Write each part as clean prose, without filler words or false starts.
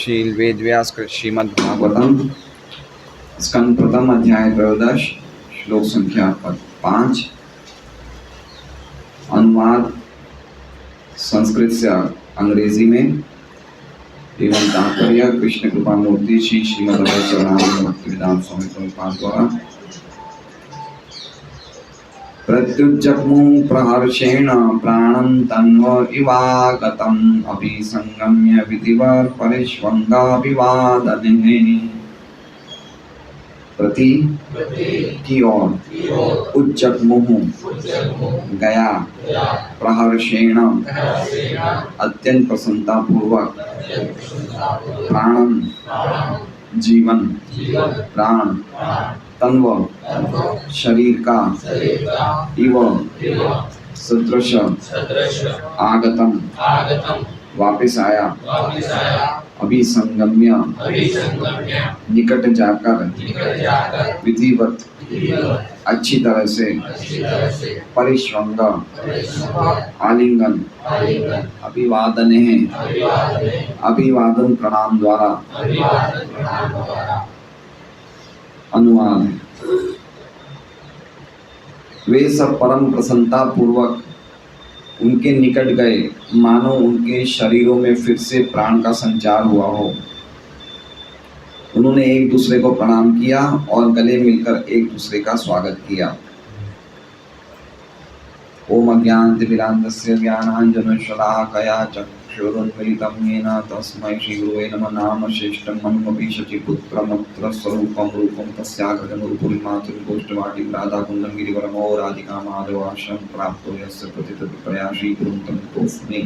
शील वेद व्यास कृत श्रीमद् भागवतम स्कंद प्रथम अध्याय त्रयोदश श्लोक संख्या 5। अनुवाद संस्कृत से अंग्रेजी में एवं तात्पर्य कृष्ण कृपा मूर्ति श्री श्रीमद् चरणामृत भक्तिवेदांत स्वामी प्रभुपाद द्वारा। प्रत्युज्जग्मु प्रहर्षेण प्राणं तन्व इवागतम् अपि संगम्य विधिवत् परिष्वङ्गाभिवादने। प्रति की ओर उज्जग्मुः गया प्रहर्षेण अत्यंत प्रसन्नता पूर्वक प्राणं जीवन प्राण तन्व शरीर का इव सदृश आगतम वापिस आया अभिसंगम्य निकट जाकर विधिवत अच्छी तरह से परिष्वंग आलिंगन अभिवादने अभिवादन प्रणाम द्वारा। अनुवाद है, वे सब परम प्रसन्नता पूर्वक उनके निकट गए मानो उनके शरीरों में फिर से प्राण का संचार हुआ हो। उन्होंने एक दूसरे को प्रणाम किया और गले मिलकर एक दूसरे का स्वागत किया। ओम अज्ञानतिमिरान्धस्य ज्ञानाञ्जनशलाकया चक्षुरुन्मीलितं येन तस्मै श्रीगुरुवे नमः। नाम श्रेष्ठं मनुमपि शचीपुत्रमत्र स्वरूपं रूपं तस्याग्रजं रूपुरिमातुं गोष्ठवाटिं राधाकुण्डं गिरिवरमो राधिका माधवाश्रम प्राप्तो यस्य प्रतितत्प्रया श्रीगुरुं तं तोऽस्मि।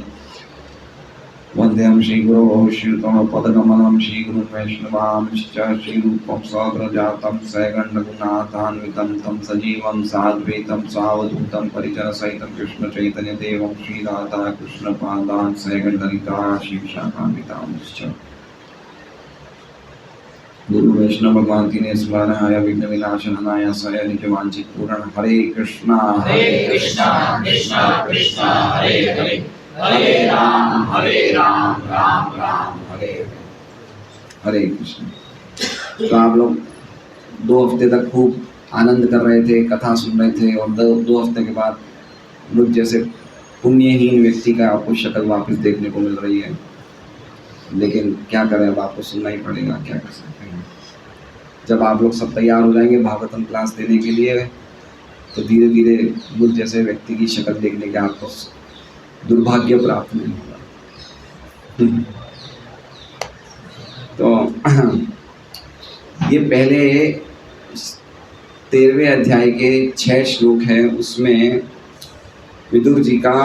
वन्देऽहं श्रीगुरोः श्रीयुतपदकमलं श्रीगुरुं वैष्णवांश्च श्रीरूपं स्वग्रजातं सैगण्डगुणातान्वितं तं सजीवं साद्वैतं सावधूतं परिजनसहितं कृष्णचैतन्यदेवं श्रीराधा कृष्णपादान् सैगण्डलिता शिवशाखान्वितांश्च। गुरु वैष्णव भगवान तीन स्मरणाय विघ्न विनाशनाय सय निज वांछित पूर्ण। हरे कृष्णा कृष्णा कृष्णा हरे हरे हरे राम राम राम हरे हरे कृष्ण। तो आप लोग 2 हफ्ते तक खूब आनंद कर रहे थे, कथा सुन रहे थे, और 2 हफ्ते के बाद लोग जैसे पुण्यहीन व्यक्ति का आपको शक्ल वापस देखने को मिल रही है। लेकिन क्या करें, अब आपको सुनना ही पड़ेगा, क्या कर सकते हैं। जब आप लोग सब तैयार हो जाएंगे भागवतम क्लास देने के लिए, तो धीरे धीरे मुझ जैसे व्यक्ति की शक्ल देखने के आपको दुर्भाग्य प्राप्त नहीं होगा। तो ये पहले 13वें अध्याय के 6 श्लोक है। उसमें विदुर जी का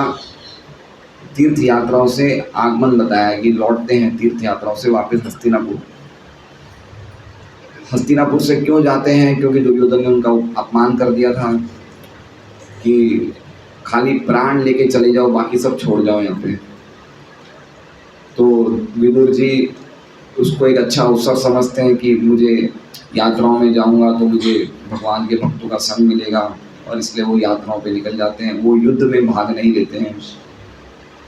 तीर्थ यात्राओं से आगमन बताया कि लौटते हैं तीर्थ यात्राओं से वापस हस्तिनापुर। हस्तिनापुर से क्यों जाते हैं? क्योंकि दुर्योधन ने उनका अपमान कर दिया था कि खाली प्राण लेके चले जाओ, बाकी सब छोड़ जाओ यहाँ पे। तो विदुर जी उसको एक अच्छा अवसर समझते हैं कि मुझे यात्राओं में जाऊंगा तो मुझे भगवान के भक्तों का संग मिलेगा, और इसलिए वो यात्राओं पे निकल जाते हैं। वो युद्ध में भाग नहीं लेते हैं,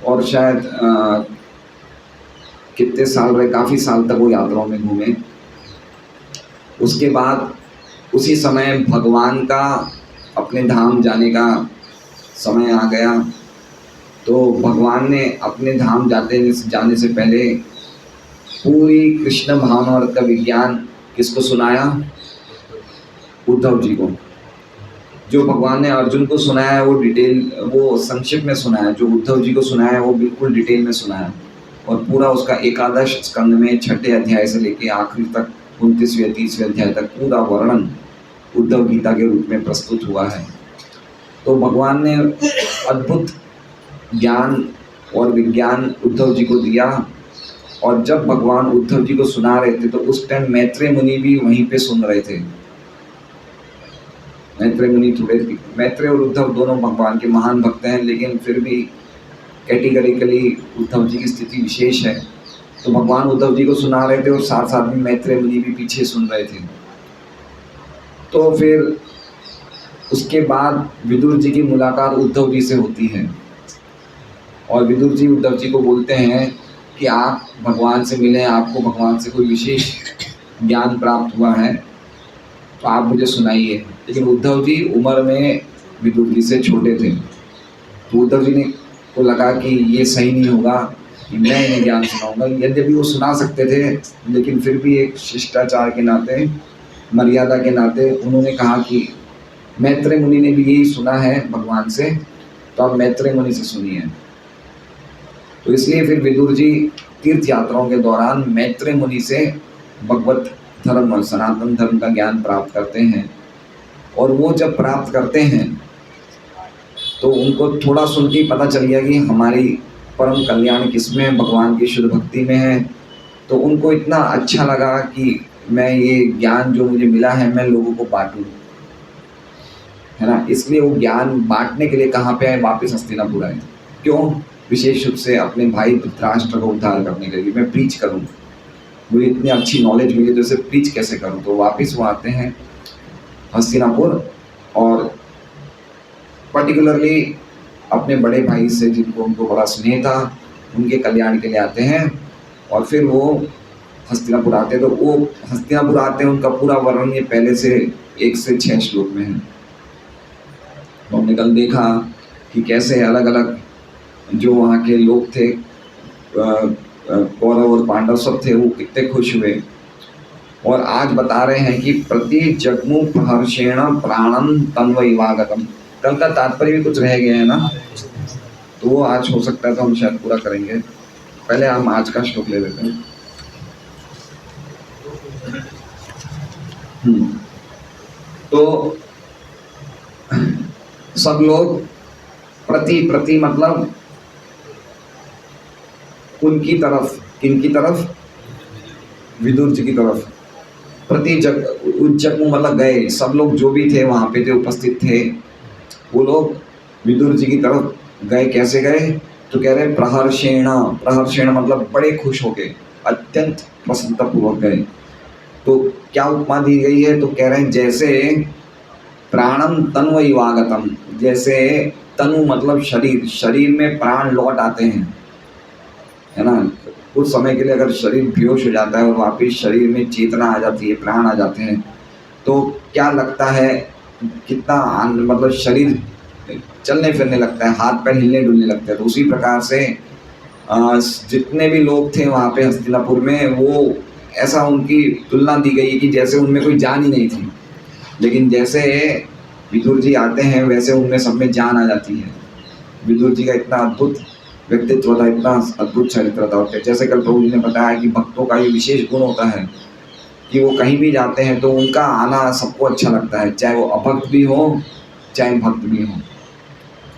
और शायद कितने साल रहे, काफ़ी साल तक वो यात्राओं में घूमे। उसके बाद उसी समय भगवान का अपने धाम जाने का समय आ गया। तो भगवान ने अपने धाम जाने से पहले पूरी कृष्ण भावनामृत का विज्ञान किसको सुनाया? उद्धव जी को। जो भगवान ने अर्जुन को सुनाया है वो संक्षिप्त में सुनाया, जो उद्धव जी को सुनाया है वो बिल्कुल डिटेल में सुनाया। और पूरा उसका 11 स्कंद में 6ठे अध्याय से लेके आखिरी तक 29वें 30वें अध्याय तक पूरा वर्णन उद्धव गीता के रूप में प्रस्तुत हुआ है। तो भगवान ने अद्भुत ज्ञान और विज्ञान उद्धव जी को दिया। और जब भगवान उद्धव जी को सुना रहे थे तो उस टाइम मैत्रेय मुनि भी वहीं पे सुन रहे थे। मैत्रेय और उद्धव दोनों भगवान के महान भक्त हैं, लेकिन फिर भी कैटेगरिकली उद्धव जी की स्थिति विशेष है। तो भगवान उद्धव जी को सुना रहे थे और साथ साथ में मैत्रेय मुनि भी पीछे सुन रहे थे। तो फिर उसके बाद विदुर जी की मुलाकात उद्धव जी से होती है, और विदुर जी उद्धव जी को बोलते हैं कि आप भगवान से मिले, आपको भगवान से कोई विशेष ज्ञान प्राप्त हुआ है तो आप मुझे सुनाइए। लेकिन उद्धव जी उम्र में विदुर जी से छोटे थे, तो उद्धव जी ने को लगा कि ये सही नहीं होगा कि मैं इन्हें ज्ञान सुनाऊंगा। यद्यपि वो सुना सकते थे, लेकिन फिर भी एक शिष्टाचार के नाते, मर्यादा के नाते उन्होंने कहा कि मैत्रेय मुनि ने भी यही सुना है भगवान से, तो आप मैत्रेय मुनि से सुनिए। तो इसलिए फिर विदुर जी तीर्थ यात्राओं के दौरान मैत्रेय मुनि से भगवत धर्म और सनातन धर्म का ज्ञान प्राप्त करते हैं। और वो जब प्राप्त करते हैं तो उनको थोड़ा सुन के पता चल गया कि हमारी परम कल्याण किसमें है, भगवान की शुद्ध भक्ति में है। तो उनको इतना अच्छा लगा कि मैं ये ज्ञान जो मुझे मिला है मैं लोगों को बांटूं, है ना। इसलिए वो ज्ञान बांटने के लिए कहाँ पे आए, वापस हस्तिनापुर आए। क्यों? विशेष रूप से अपने भाई धृतराष्ट्र को उद्धार करने के लिए। मैं प्रीच करूँ, मुझे इतनी अच्छी नॉलेज मिली तो इसे प्रीच कैसे करूँ। तो वापस वो आते हैं हस्तिनापुर और पर्टिकुलरली अपने बड़े भाई से जिनको उनको बड़ा स्नेह था उनके कल्याण के लिए आते हैं। और फिर वो हस्तिनापुर आते हैं। तो वो हस्तिनापुर आते हैं, उनका पूरा वर्णन ये पहले से 1 से 6 श्लोक में है। तो हमने कल देखा कि कैसे अलग अलग जो वहाँ के लोग थे, कौरव और पांडव सब थे, वो कितने खुश हुए। और आज बता रहे हैं कि प्रति जग्मु प्रहर्षेण प्राणम तन्वैवागतम। कल का तात्पर्य भी कुछ रह गया है ना, तो वो आज हो सकता है तो हम शायद पूरा करेंगे। पहले हम आज का श्लोक ले लेते हैं। तो सब लोग प्रति मतलब उनकी तरफ, किनकी तरफ? विदुर जी की तरफ। प्रति जग्मु मतलब गए, सब लोग जो भी थे वहाँ पे थे, उपस्थित थे, वो लोग विदुर जी की तरफ गए। कैसे गए? तो कह रहे प्रहर्षेण। प्रहर्षेण मतलब बड़े खुश होके, अत्यंत प्रसन्नतापूर्वक गए। तो क्या उपमा दी गई है? तो कह रहे हैं जैसे प्राणम तन्वैवागतम, जैसे तनु मतलब शरीर, शरीर में प्राण लौट आते हैं, है ना। कुछ समय के लिए अगर शरीर बेहोश हो जाता है और वापिस शरीर में चेतना आ जाती है, प्राण आ जाते हैं, तो क्या लगता है, कितना मतलब शरीर चलने फिरने लगता है, हाथ पैर हिलने डुलने लगते हैं। तो उसी प्रकार से जितने भी लोग थे वहाँ पे हस्तिनापुर में, वो ऐसा उनकी तुलना दी गई कि जैसे उनमें कोई जान ही नहीं थी। लेकिन जैसे विदुर जी आते हैं वैसे उनमें सब में जान आ जाती है। विदुर जी का इतना अद्भुत व्यक्तित्व था, इतना अद्भुत चरित्र था। जैसे कल प्रभु जी ने बताया कि भक्तों का ये विशेष गुण होता है कि वो कहीं भी जाते हैं तो उनका आना सबको अच्छा लगता है, चाहे वो अभक्त भी हो चाहे भक्त भी हो।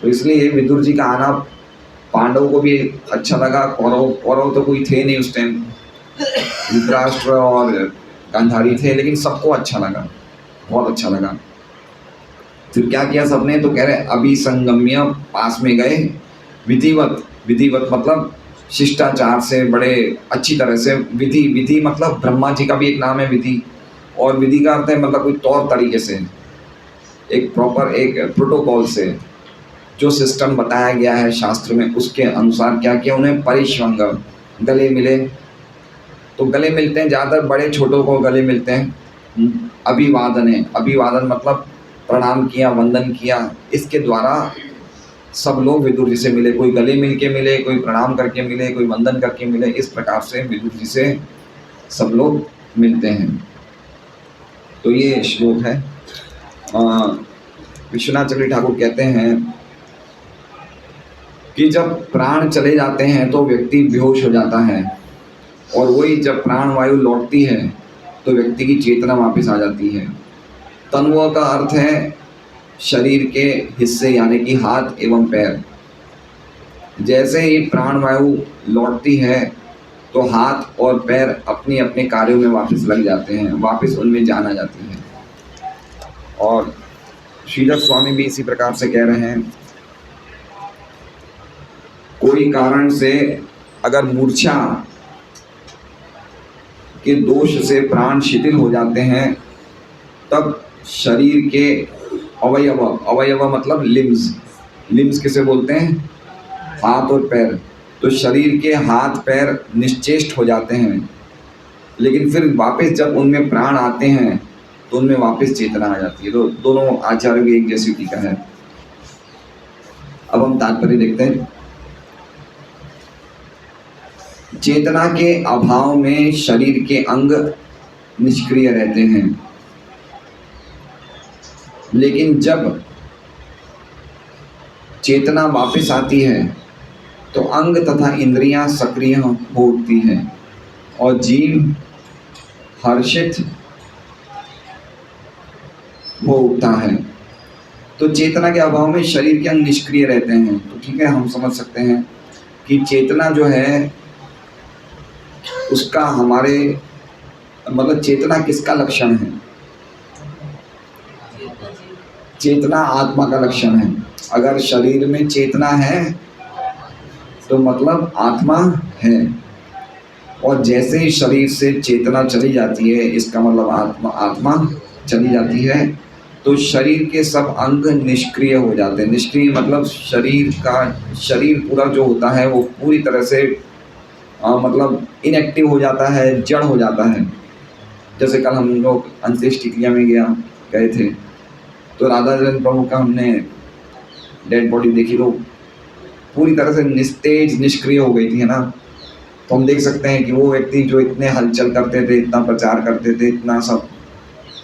तो इसलिए विदुर जी का आना पांडवों को भी अच्छा लगा। कौरव तो कोई थे नहीं उस टाइम, धृतराष्ट्र और गांधारी थे, लेकिन सबको अच्छा लगा, बहुत अच्छा लगा। फिर क्या किया सबने? तो कह रहे अभिसंगम्य, पास में गए, विधिवत। विधिवत मतलब शिष्टाचार से, बड़े अच्छी तरह से। विधि मतलब ब्रह्मा जी का भी एक नाम है विधि, और विधि का अर्थ है मतलब कोई तौर तरीके से, एक प्रॉपर एक प्रोटोकॉल से, जो सिस्टम बताया गया है शास्त्र में उसके अनुसार क्या किया उन्हें? परिश्वंग, गले मिले। तो गले मिलते हैं, ज़्यादातर बड़े छोटों को गले मिलते हैं। अभिवादन है, अभिवादन मतलब प्रणाम किया, वंदन किया। इसके द्वारा सब लोग विदुर जी से मिले, कोई गले मिल के मिले, कोई प्रणाम करके मिले, कोई वंदन करके मिले। इस प्रकार से विदुर जी से सब लोग मिलते हैं। तो ये श्लोक है। विश्वनाथ चक्रवर्ती ठाकुर कहते हैं कि जब प्राण चले जाते हैं तो व्यक्ति बेहोश हो जाता है, और वही जब प्राण वायु लौटती है तो व्यक्ति की चेतना वापस आ जाती है। तन्व का अर्थ है शरीर के हिस्से, यानी कि हाथ एवं पैर। जैसे ही प्राण वायु लौटती है तो हाथ और पैर अपने अपने कार्यों में वापस लग जाते हैं, वापस उनमें जान आ जाती है। और श्रीधर स्वामी भी इसी प्रकार से कह रहे हैं, कोई कारण से अगर मूर्छा के दोष से प्राण शिथिल हो जाते हैं तब शरीर के अवयव मतलब लिम्स किसे बोलते हैं? हाथ और पैर। तो शरीर के हाथ पैर निश्चेष्ट हो जाते हैं, लेकिन फिर वापस जब उनमें प्राण आते हैं तो उनमें वापस चेतना आ जाती है। तो दोनों आचार्यों की एक जैसी टीका है। अब हम तात्पर्य देखते हैं। चेतना के अभाव में शरीर के अंग निष्क्रिय रहते हैं, लेकिन जब चेतना वापस आती है तो अंग तथा इंद्रियां सक्रिय हो उठती हैं और जीव हर्षित हो उठता है। तो चेतना के अभाव में शरीर के अंग निष्क्रिय रहते हैं। तो ठीक है, हम समझ सकते हैं कि चेतना जो है उसका हमारे मतलब चेतना किसका लक्षण है? चेतना आत्मा का लक्षण है। अगर शरीर में चेतना है तो मतलब आत्मा है, और जैसे ही शरीर से चेतना चली जाती है, इसका मतलब आत्मा चली जाती है, तो शरीर के सब अंग निष्क्रिय हो जाते हैं। निष्क्रिय मतलब शरीर पूरा जो होता है वो पूरी तरह से मतलब इनएक्टिव हो जाता है, जड़ हो जाता है। जैसे कल हम लोग अंत्येष्टि क्रिया में गए थे, तो राधा जन प्रभु का हमने डेड बॉडी देखी, तो पूरी तरह से निस्तेज निष्क्रिय हो गई थी, है ना। तो हम देख सकते हैं कि वो व्यक्ति जो इतने हलचल करते थे, इतना प्रचार करते थे, इतना सब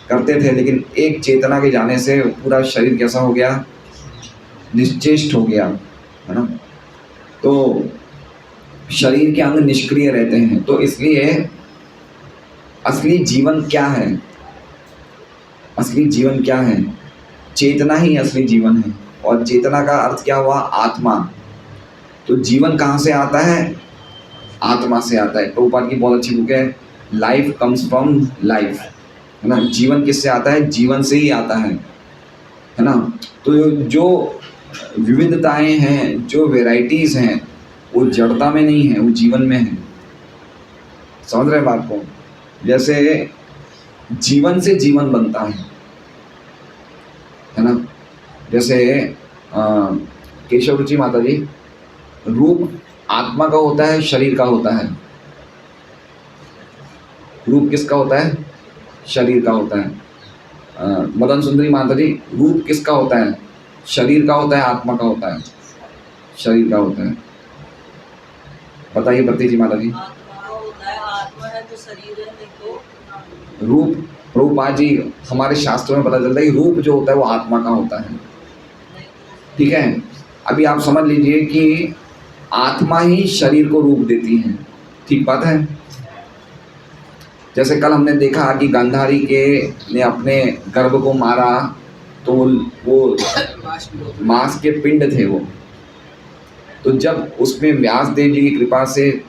करते थे, लेकिन एक चेतना के जाने से पूरा शरीर कैसा हो गया? निश्चेष्ट हो गया, है ना। तो शरीर के अंग निष्क्रिय रहते हैं। तो इसलिए असली जीवन क्या है? असली जीवन क्या है? चेतना ही असली जीवन है। और चेतना का अर्थ क्या हुआ? आत्मा। तो जीवन कहाँ से आता है? आत्मा से आता है। प्रभुपाद की बहुत अच्छी बुक है, लाइफ कम्स फ्रॉम लाइफ, है ना। जीवन किससे आता है? जीवन से ही आता है ना। तो जो विविधताएं हैं, जो वेराइटीज हैं, वो जड़ता में नहीं है, वो जीवन में है। समझ रहे बात को? जैसे जीवन से जीवन बनता है ना। जैसे केशव रुचि माता जी, रूप आत्मा का होता है, शरीर का होता है। रूप किसका होता है? शरीर का होता है। मदन सुंदरी माता जी, रूप किसका होता है? शरीर का होता है, आत्मा का होता है? शरीर का होता है। बताइए प्रतीक जी माता जी। आत्मा है तो शरीर है, नहीं तो रूप, प्रभुपाद जी हमारे शास्त्रों में पता चलता है कि रूप जो होता है वो आत्मा का होता है। ठीक है, अभी आप समझ लीजिए कि आत्मा ही शरीर को रूप देती है। ठीक बात है। जैसे कल हमने देखा कि गांधारी के ने अपने गर्भ को मारा, तो वो मांस के पिंड थे वो। तो जब उसमें व्यासदेव जी की कृपा से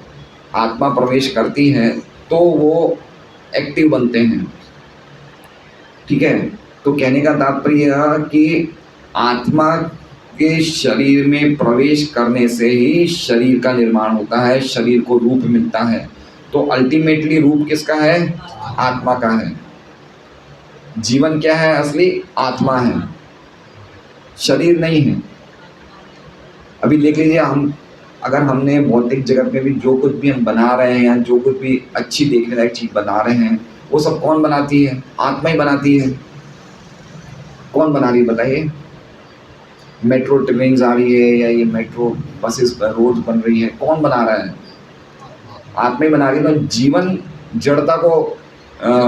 आत्मा प्रवेश करती है तो वो एक्टिव बनते हैं। ठीक है, तो कहने का तात्पर्य कि आत्मा के शरीर में प्रवेश करने से ही शरीर का निर्माण होता है, शरीर को रूप मिलता है। तो अल्टीमेटली रूप किसका है? आत्मा का है। जीवन क्या है? असली आत्मा है, शरीर नहीं है। अभी देख लीजिए, अगर हमने भौतिक जगत में भी जो कुछ भी हम बना रहे हैं या जो कुछ भी अच्छी देखने लायक चीज़ बना रहे हैं, वो सब कौन बनाती है? आत्मा ही बनाती है। कौन बना रही है बताइए? मेट्रो ट्रेन आ रही है या ये मेट्रो बसेस रोड बन रही है, कौन बना रहा है? आत्मा ही बना रही है। तो जीवन जड़ता को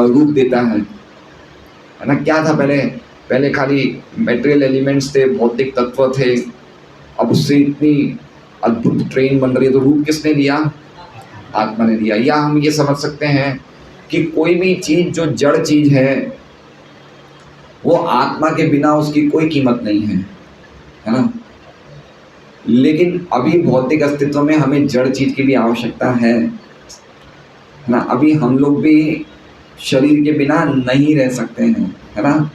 रूप देता है ना। क्या था पहले खाली मेटेरियल एलिमेंट्स थे, भौतिक तत्व थे। अब उससे इतनी अद्भुत ट्रेन बन रही है, तो रूप किसने दिया? आत्मा ने दिया। या हम ये समझ सकते हैं कि कोई भी चीज़ जो जड़ चीज़ है वो आत्मा के बिना उसकी कोई कीमत नहीं है ना। लेकिन अभी भौतिक अस्तित्व में हमें जड़ चीज़ की भी आवश्यकता है ना। अभी हम लोग भी शरीर के बिना नहीं रह सकते हैं, है ना।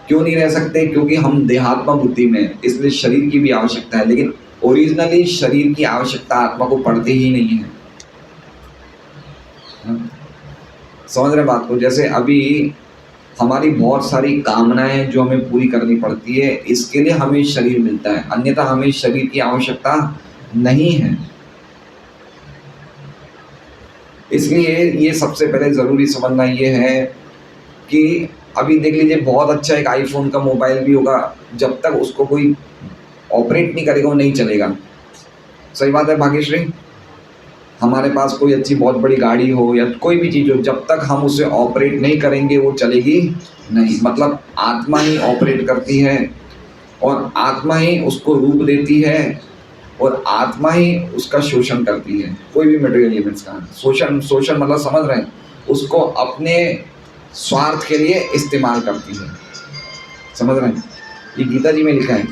क्यों नहीं रह सकते? क्योंकि हम देहात्मा बुद्धि में, इसलिए शरीर की भी आवश्यकता है। लेकिन ओरिजिनली शरीर की आवश्यकता आत्मा को पड़ती ही नहीं है। समझ रहे बात को? जैसे अभी हमारी बहुत सारी कामनाएं जो हमें पूरी करनी पड़ती है, इसके लिए हमें शरीर मिलता है, अन्यथा हमें शरीर की आवश्यकता नहीं है। इसलिए ये सबसे पहले ज़रूरी समझना ये है कि अभी देख लीजिए, बहुत अच्छा एक आईफोन का मोबाइल भी होगा, जब तक उसको कोई ऑपरेट नहीं करेगा वो नहीं चलेगा। सही बात है भाग्यश्री? हमारे पास कोई अच्छी बहुत बड़ी गाड़ी हो या कोई भी चीज़ हो, जब तक हम उसे ऑपरेट नहीं करेंगे वो चलेगी नहीं। मतलब आत्मा ही ऑपरेट करती है और आत्मा ही उसको रूप देती है और आत्मा ही उसका शोषण करती है। कोई भी मटेरियल एलिमेंट्स का शोषण, शोषण मतलब समझ रहे हैं, उसको अपने स्वार्थ के लिए इस्तेमाल करती है। समझ रहे हैं? ये गीता जी में लिखा है,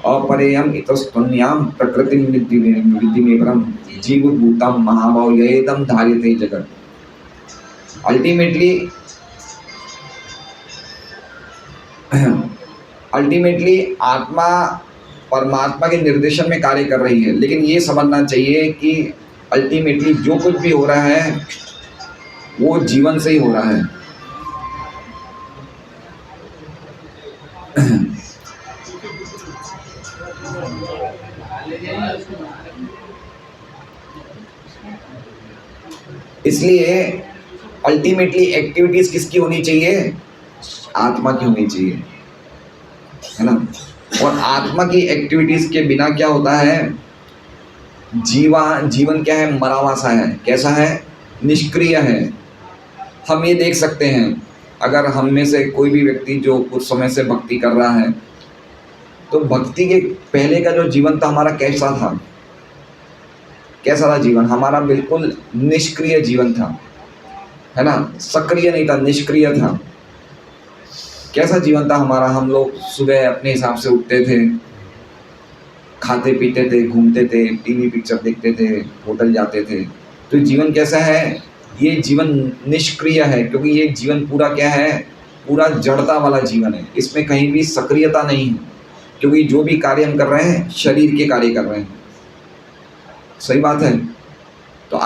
अपरेयम इतस्तुन्याम प्रकृति विद्धि में परम जीव भूतम महाभाव येदम धार्यते जगत। अल्टीमेटली आत्मा परमात्मा के निर्देशन में कार्य कर रही है, लेकिन ये समझना चाहिए कि अल्टीमेटली जो कुछ भी हो रहा है वो जीवन से ही हो रहा है। इसलिए अल्टीमेटली एक्टिविटीज किसकी होनी चाहिए? आत्मा की होनी चाहिए, है ना। और आत्मा की एक्टिविटीज के बिना क्या होता है? जीवन क्या है? मरा सा है। कैसा है? निष्क्रिय है। हम ये देख सकते हैं, अगर हम में से कोई भी व्यक्ति जो कुछ समय से भक्ति कर रहा है, तो भक्ति के पहले का जो जीवन था हमारा कैसा था? कैसा था जीवन हमारा? बिल्कुल निष्क्रिय जीवन था, है ना। सक्रिय नहीं था, निष्क्रिय था। कैसा जीवन था हमारा? हम लोग सुबह अपने हिसाब से उठते थे, खाते पीते थे, घूमते थे, टीवी पिक्चर देखते थे, होटल जाते थे। तो जीवन कैसा है? ये जीवन निष्क्रिय है, क्योंकि ये जीवन पूरा क्या है? पूरा जड़ता वाला जीवन है। इसमें कहीं भी सक्रियता नहीं है, क्योंकि जो भी कार्य हम कर रहे हैं शरीर के कार्य कर रहे हैं। सही बात है? तो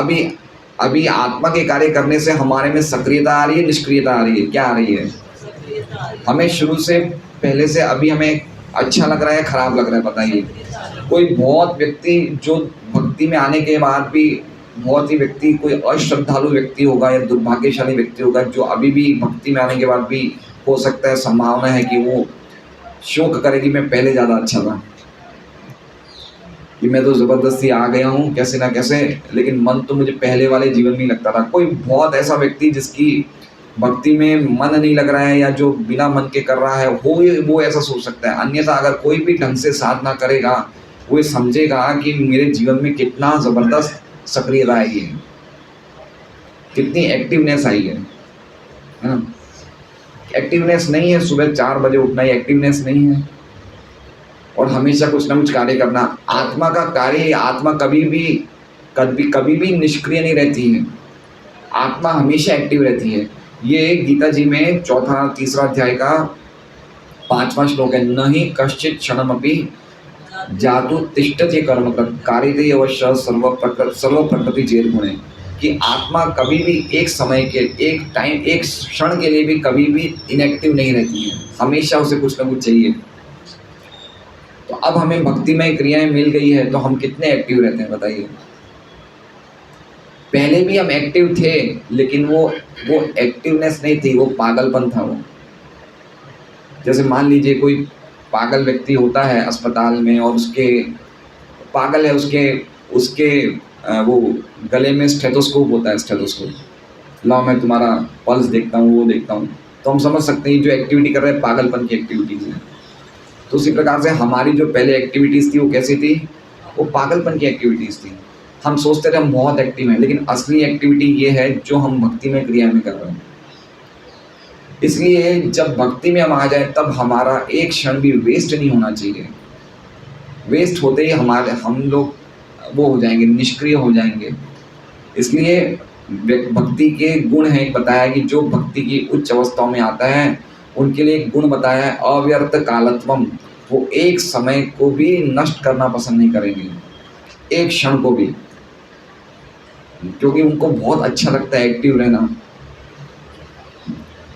अभी आत्मा के कार्य करने से हमारे में सक्रियता आ रही है, निष्क्रियता आ रही है? क्या आ रही है? हमें शुरू से पहले से अभी हमें अच्छा लग रहा है, खराब लग रहा है? बताइए। कोई बहुत व्यक्ति जो भक्ति में आने के बाद भी बहुत ही व्यक्ति, कोई अश्रद्धालु व्यक्ति होगा या दुर्भाग्यशाली व्यक्ति होगा, जो अभी भी भक्ति में आने के बाद भी हो सकता है, संभावना है कि वो शोक करे कि मैं पहले ज़्यादा अच्छा था, कि मैं तो ज़बरदस्ती आ गया हूँ कैसे ना कैसे, लेकिन मन तो मुझे पहले वाले जीवन में ही लगता था। कोई बहुत ऐसा व्यक्ति जिसकी भक्ति में मन नहीं लग रहा है या जो बिना मन के कर रहा है, वो ऐसा सोच सकता है। अन्यथा अगर कोई भी ढंग से साधना करेगा, वो समझेगा कि मेरे जीवन में कितना ज़बरदस्त सक्रियता आई है, कितनी एक्टिवनेस आई है ना। एक्टिवनेस नहीं है सुबह 4 बजे उठना, ही एक्टिवनेस नहीं है। और हमेशा कुछ ना कुछ कार्य करना। आत्मा का कार्य, आत्मा कभी भी निष्क्रिय नहीं रहती है। आत्मा हमेशा एक्टिव रहती है। ये गीता जी में तीसरा अध्याय का 5वां श्लोक है, न ही कश्चित क्षणमपि जातु तिष्ठति कर्मकृत् कार्यते अवश्य सर्व प्रकृति चेत गुणे। कि आत्मा कभी भी एक समय के, एक क्षण के लिए भी कभी भी इनएक्टिव नहीं रहती है, हमेशा उसे कुछ ना कुछ चाहिए। तो अब हमें भक्तिमय क्रियाएं मिल गई है, तो हम कितने एक्टिव रहते हैं बताइए। पहले भी हम एक्टिव थे, लेकिन वो एक्टिवनेस नहीं थी, वो पागलपन था। वो जैसे मान लीजिए कोई पागल व्यक्ति होता है अस्पताल में, और उसके पागल है, उसके वो गले में स्टेथोस्कोप होता है। स्टेथोस्कोप, लाओ मैं तुम्हारा पल्स देखता हूँ, वो देखता हूँ। तो हम समझ सकते हैं जो एक्टिविटी कर रहे हैं पागलपन की एक्टिविटीज़ है। तो उसी प्रकार से हमारी जो पहले एक्टिविटीज़ थी वो कैसी थी? वो पागलपन की एक्टिविटीज़ थी। हम सोचते थे हम बहुत एक्टिव हैं, लेकिन असली एक्टिविटी ये है जो हम भक्ति में क्रिया में कर रहे हैं। इसलिए जब भक्ति में हम आ जाए, तब हमारा एक क्षण भी वेस्ट नहीं होना चाहिए। वेस्ट होते ही हम लोग वो हो जाएंगे, निष्क्रिय हो जाएंगे। इसलिए भक्ति के गुण हैं, बताया कि जो भक्ति की उच्च अवस्थाओं में आता है उनके लिए एक गुण बताया है, अव्यर्थ कालत्वम। वो एक समय को भी नष्ट करना पसंद नहीं करेंगे, एक क्षण को भी, क्योंकि उनको बहुत अच्छा लगता है एक्टिव रहना।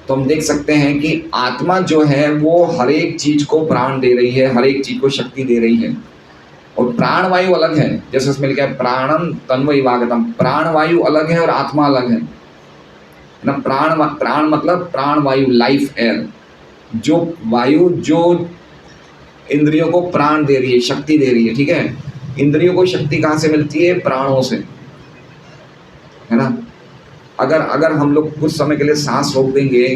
तो हम देख सकते हैं कि आत्मा जो है वो हर एक चीज को प्राण दे रही है, हर एक चीज को शक्ति दे रही है। और प्राणवायु अलग है, जैसे इसमें लिखा है प्राणम तन्वई वागतम, प्राणवायु अलग है और आत्मा अलग है ना। प्राण मतलब प्राणवायु, लाइफ एयर, जो वायु जो इंद्रियों को प्राण दे रही है, शक्ति दे रही है, ठीक है। इंद्रियों को शक्ति कहाँ से मिलती है? प्राणों से, है ना। अगर अगर हम लोग कुछ समय के लिए सांस रोक देंगे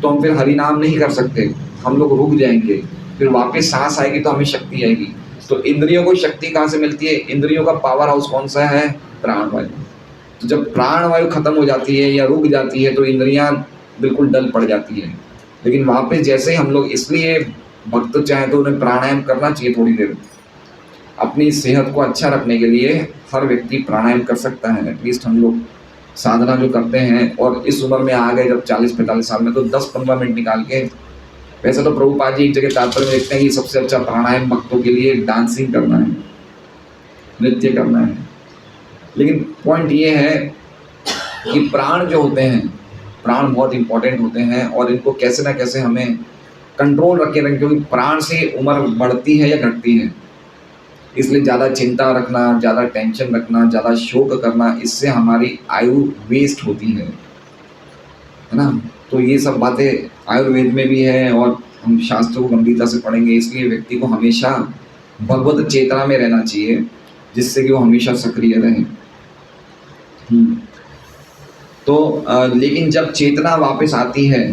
तो हम फिर हरि नाम नहीं कर सकते, हम लोग रुक जाएंगे, फिर वापस सांस आएगी तो हमें शक्ति आएगी। तो इंद्रियों को शक्ति कहाँ से मिलती है? इंद्रियों का पावर हाउस कौन सा है? प्राणवायु। तो जब प्राणवायु खत्म हो जाती है या रुक जाती है तो इंद्रियां बिल्कुल डल पड़ जाती है। लेकिन वापस जैसे हम लोग, इसलिए भक्त चाहे तो उन्हें प्राणायाम करना चाहिए थोड़ी देर, अपनी सेहत को अच्छा रखने के लिए हर व्यक्ति प्राणायाम कर सकता है। एटलीस्ट हम लोग साधना जो करते हैं और इस उम्र में आ गए जब 40-45 साल में, तो 10-15 मिनट निकाल के, वैसे तो प्रभुपाद जी एक जगह तात्पर्य में लिखते हैं कि सबसे अच्छा प्राणायाम भक्तों के लिए डांसिंग करना है, नृत्य करना है। लेकिन पॉइंट ये है कि प्राण जो होते हैं, प्राण बहुत इंपॉर्टेंट होते हैं और इनको कैसे ना कैसे हमें कंट्रोल रखे रखें, क्योंकि प्राण से उम्र बढ़ती है या घटती है। इसलिए ज़्यादा चिंता रखना, ज़्यादा टेंशन रखना, ज़्यादा शोक करना, इससे हमारी आयु वेस्ट होती है ना। तो ये सब बातें आयुर्वेद में भी है और हम शास्त्रों को गंभीरता से पढ़ेंगे। इसलिए व्यक्ति को हमेशा भगवत चेतना में रहना चाहिए, जिससे कि वो हमेशा सक्रिय रहे। तो लेकिन जब चेतना वापस आती है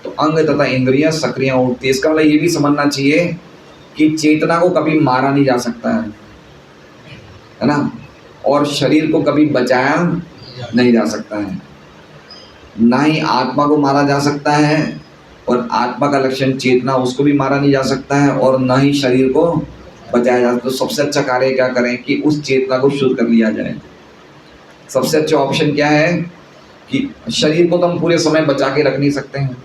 तो अंग तथा इंद्रियां सक्रिय उठती है। इसका मतलब ये भी समझना चाहिए कि चेतना को कभी मारा नहीं जा सकता है ना, और शरीर को कभी बचाया नहीं जा सकता है। ना ही आत्मा को मारा जा सकता है, और आत्मा का लक्षण चेतना, उसको भी मारा नहीं जा सकता है, और ना ही शरीर को बचाया जा सकता। तो सबसे अच्छा कार्य क्या करें कि उस चेतना को शुद्ध कर लिया जाए। सबसे अच्छा ऑप्शन क्या है कि शरीर को तो हम पूरे समय बचा के रख नहीं सकते हैं,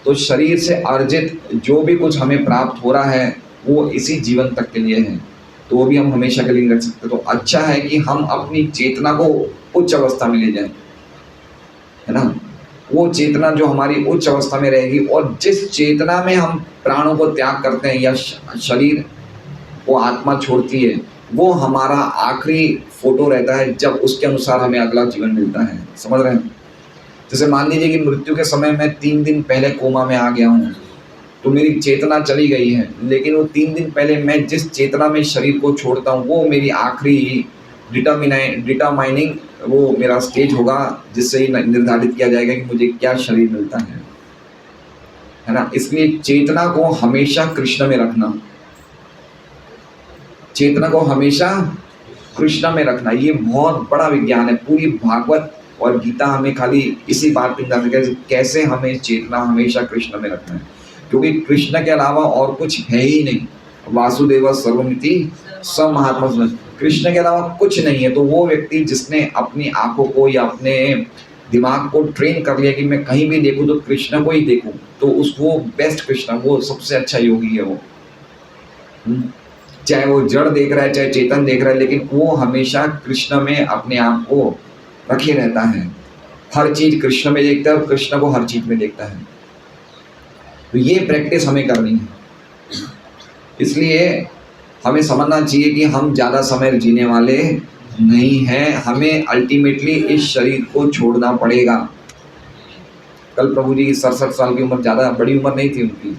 तो शरीर से अर्जित जो भी कुछ हमें प्राप्त हो रहा है वो इसी जीवन तक के लिए है, तो वो भी हम हमेशा के लिए नहीं रख सकते। तो अच्छा है कि हम अपनी चेतना को उच्च अवस्था में ले जाएं, है ना। वो चेतना जो हमारी उच्च अवस्था में रहेगी, और जिस चेतना में हम प्राणों को त्याग करते हैं या शरीर को आत्मा छोड़ती है, वो हमारा आखिरी फोटो रहता है, जब उसके अनुसार हमें अगला जीवन मिलता है। समझ रहे हैं? जैसे मान लीजिए कि मृत्यु के समय मैं 3 दिन पहले कोमा में आ गया हूँ, तो मेरी चेतना चली गई है, लेकिन वो 3 दिन पहले मैं जिस चेतना में शरीर को छोड़ता हूँ वो मेरी आखिरी डिटरमाइनिंग वो मेरा स्टेज होगा, जिससे ही निर्धारित किया जाएगा कि मुझे क्या शरीर मिलता है ना। इसलिए चेतना को हमेशा कृष्ण में रखना, चेतना को हमेशा कृष्ण में रखना, ये बहुत बड़ा विज्ञान है। पूरी भागवत और गीता हमें खाली इसी बात पे बताती है कि कैसे हमें चेतना हमेशा कृष्ण में रखना है, क्योंकि कृष्ण के अलावा और कुछ है ही नहीं। वासुदेव सर्वमिति सब महात्मा, कृष्ण के अलावा कुछ नहीं है। तो वो व्यक्ति जिसने अपनी आंखों को या अपने दिमाग को ट्रेन कर लिया कि मैं कहीं भी देखूं तो कृष्ण को ही देखूं, तो उसको बेस्ट कृष्ण, वो सबसे अच्छा योगी है वो। चाहे वो जड़ देख रहा है चाहे चेतन देख रहा है, लेकिन वो हमेशा कृष्ण में अपने आप को रखे रहता है। हर चीज कृष्ण में देखता है और कृष्ण को हर चीज में देखता है। तो ये प्रैक्टिस हमें करनी है। इसलिए हमें समझना चाहिए कि हम ज़्यादा समय जीने वाले नहीं हैं, हमें अल्टीमेटली इस शरीर को छोड़ना पड़ेगा। कल प्रभु जी की 67 साल की उम्र, ज़्यादा बड़ी उम्र नहीं थी उनकी,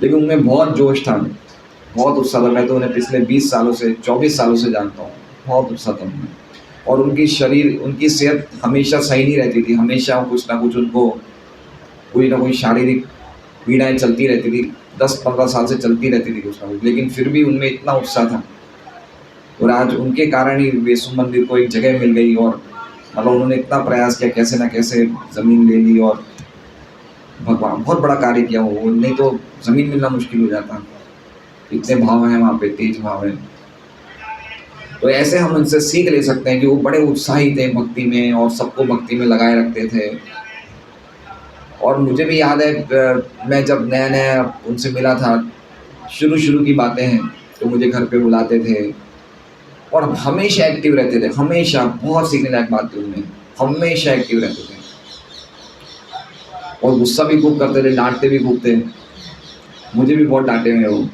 लेकिन उनमें बहुत जोश था, बहुत उत्साह था। मैं तो उन्हें पिछले 20 सालों से 24 सालों से जानता हूँ, बहुत उत्साह था उनमें। और उनकी सेहत हमेशा सही नहीं रहती थी, हमेशा कुछ ना कुछ उनको कोई ना कोई शारीरिक पीड़ाएं चलती रहती थी, 10-15 साल से चलती रहती थी कुछ ना कुछ, लेकिन फिर भी उनमें इतना उत्साह था। और आज उनके कारण ही वैष्णो मंदिर को एक जगह मिल गई, और मतलब उन्होंने इतना प्रयास किया, कैसे ना कैसे ज़मीन ले ली, और भगवान बहुत बड़ा कार्य किया वो, नहीं तो ज़मीन मिलना मुश्किल हो जाता। इतने भाव हैं वहाँ पे, तेज भाव है। तो ऐसे हम उनसे सीख ले सकते हैं कि वो बड़े उत्साही थे भक्ति में और सबको भक्ति में लगाए रखते थे। और मुझे भी याद है, मैं जब नया नया उनसे मिला था, शुरू की बातें हैं, तो मुझे घर पे बुलाते थे और हमेशा एक्टिव रहते थे, हमेशा। बहुत सीखने लायक बात थी उनमें, हमेशा एक्टिव रहते थे और गुस्सा भी खूब करते थे, डांटते भी खूब थे। मुझे भी बहुत डांटे हुए वो,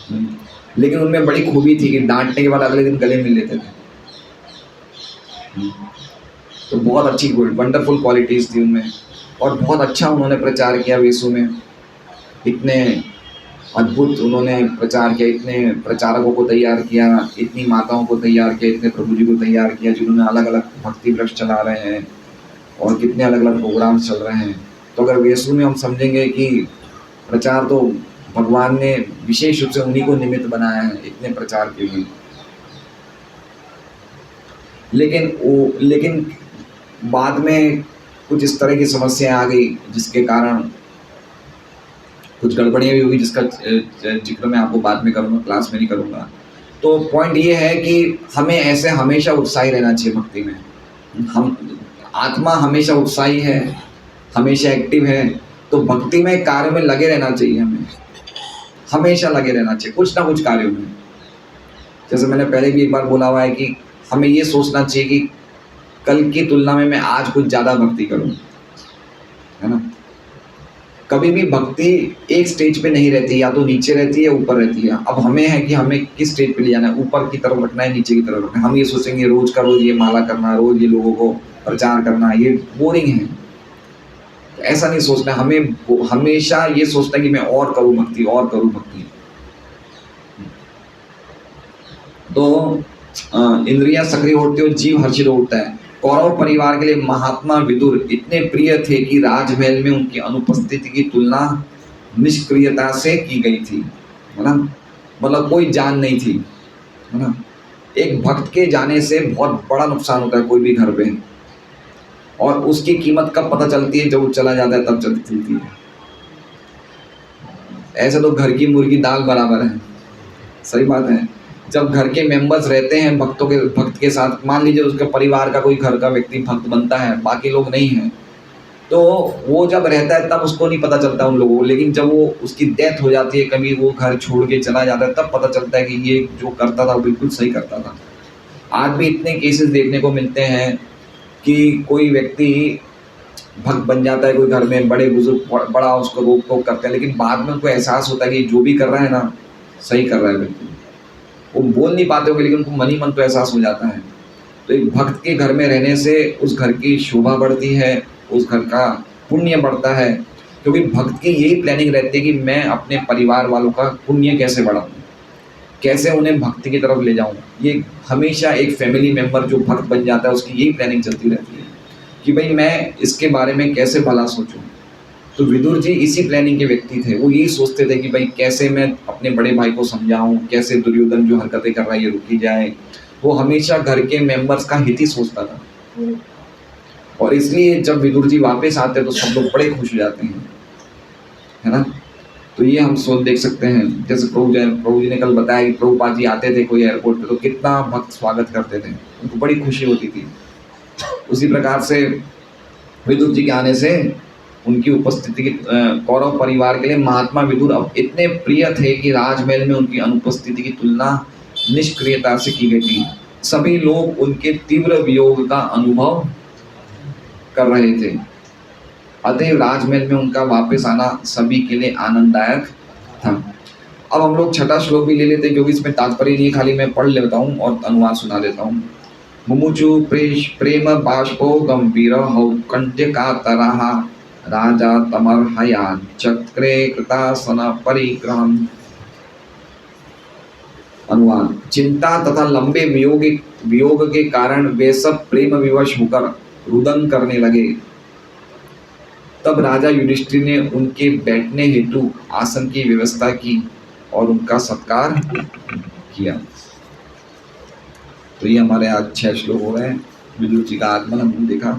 लेकिन उनमें बड़ी खूबी थी कि डांटने के बाद अगले दिन गले मिल लेते थे। तो बहुत अच्छी वंडरफुल क्वालिटीज़ थी उनमें, और बहुत अच्छा उन्होंने प्रचार किया वेसु में। इतने अद्भुत उन्होंने प्रचार किया, इतने प्रचारकों को तैयार किया, इतनी माताओं को तैयार किया, इतने प्रभु जी को तैयार किया जिन्होंने अलग अलग भक्ति वृक्ष चला रहे हैं और कितने अलग अलग प्रोग्राम चल रहे हैं। तो अगर वेसु में हम समझेंगे कि प्रचार तो भगवान ने विशेष रूप से उन्हीं को निमित्त बनाया है इतने प्रचार के लिए। लेकिन बाद में कुछ इस तरह की समस्याएं आ गई जिसके कारण कुछ गड़बड़ियाँ भी हुई, जिसका जिक्र मैं आपको बाद में करूँगा, क्लास में नहीं करूँगा। तो पॉइंट ये है कि हमें ऐसे हमेशा उत्साही रहना चाहिए भक्ति में। हम आत्मा हमेशा उत्साही है, हमेशा एक्टिव है, तो भक्ति में कार्य में लगे रहना चाहिए, हमें हमेशा लगे रहना चाहिए कुछ ना कुछ कार्यों में। जैसे मैंने पहले भी एक बार बोला हुआ है कि हमें ये सोचना चाहिए कि कल की तुलना में मैं आज कुछ ज़्यादा भक्ति करूँ, है ना। कभी भी भक्ति एक स्टेज पे नहीं रहती, या तो नीचे रहती है ऊपर रहती है। अब हमें है कि हमें किस स्टेज पे ले जाना है, ऊपर की तरफ रखना है नीचे की तरफ रखना है। हम ये सोचेंगे रोज का रोज ये माला करना, रोज ये लोगों को प्रचार करना, ये बोरिंग है। तो ऐसा नहीं सोचना, हमें हमेशा ये सोचना है कि मैं और करूँ भक्ति, और करूँ भक्ति। तो इंद्रियां सक्रिय होती है और जीव हर्षित होता है। कौरव परिवार के लिए महात्मा विदुर इतने प्रिय थे कि राजमहल में उनकी अनुपस्थिति की तुलना निष्क्रियता से की गई थी, है ना। मतलब कोई जान नहीं थी, है ना। एक भक्त के जाने से बहुत बड़ा नुकसान होता है कोई भी घर पे, और उसकी कीमत कब पता चलती है, जब वो चला जाता है तब चलती है। ऐसे तो घर की मुर्गी दाल बराबर है, सही बात है। जब घर के मेंबर्स रहते हैं भक्त के साथ, मान लीजिए उसके परिवार का कोई घर का व्यक्ति भक्त बनता है, बाकी लोग नहीं हैं, तो वो जब रहता है तब उसको नहीं पता चलता उन लोगों को। लेकिन जब वो उसकी डेथ हो जाती है, कभी वो घर छोड़ के चला जाता है, तब पता चलता है कि ये जो करता था बिल्कुल सही करता था। आज भी इतने केसेस देखने को मिलते हैं कि कोई व्यक्ति भक्त बन जाता है कोई घर में, बड़े बुजुर्ग बड़ा उसको रोक टोक करते हैं, लेकिन बाद में उनको एहसास होता है कि जो भी कर रहा है ना सही कर रहा है बिल्कुल। वो बोल नहीं पाते होंगे लेकिन उनको मन ही मन तो एहसास हो जाता है। तो एक भक्त के घर में रहने से उस घर की शोभा बढ़ती है, उस घर का पुण्य बढ़ता है, क्योंकि भक्त की यही प्लानिंग रहती है कि मैं अपने परिवार वालों का पुण्य कैसे बढ़ाऊँ, कैसे उन्हें भक्ति की तरफ ले जाऊँ। ये हमेशा एक फैमिली मेम्बर जो भक्त बन जाता है उसकी यही प्लानिंग चलती रहती है कि भाई मैं इसके बारे में कैसे भला सोचूं। तो विदुर जी इसी प्लानिंग के व्यक्ति थे। वो यही सोचते थे कि भाई कैसे मैं अपने बड़े भाई को समझाऊं, कैसे दुर्योधन जो हरकतें कर रहा है ये रुकी जाए। वो हमेशा घर के मेंबर्स का हित ही सोचता था, और इसलिए जब विदुर जी वापस आते तो सब लोग बड़े खुश हो जाते हैं, है ना। तो ये हम सोच देख सकते हैं। जैसे प्रभु जी ने कल बताया कि प्रभुपाद जी आते थे कोई एयरपोर्ट पे तो कितना भक्त स्वागत करते थे, उनको बड़ी खुशी होती थी। उसी प्रकार से विदुर जी के आने से उनकी उपस्थिति की कौरव परिवार के लिए महात्मा विदुर अब इतने प्रिय थे कि राजमहल में उनकी अनुपस्थिति की तुलना निष्क्रियता से की गई थी। सभी लोग उनके तीव्र वियोग का अनुभव कर रहे थे, अतः राजमहल में उनका वापस आना सभी के लिए आनंददायक था। अब हम लोग छठा श्लोक भी ले लेते हैं क्योंकि इसमें तात्पर्य नहीं, खाली मैं पढ़ लेता हूँ और अनुवाद सुना देता हूँ। मुमुचु प्रेम बाष्पो गंभीर कंट्य का तरहा राजा तमर्हया चक्रे कृतासन परिक्रम। अनुवाद। चिंता तथा लंबे वियोग के कारण वे सब प्रेम विवश होकर रुदन करने लगे। तब राजा युधिष्ठिर ने उनके बैठने हेतु आसन की व्यवस्था की और उनका सत्कार किया। तो ये हमारे आज 6 श्लोक हो रहे हैं। विदुर जी का आगमन हमने देखा।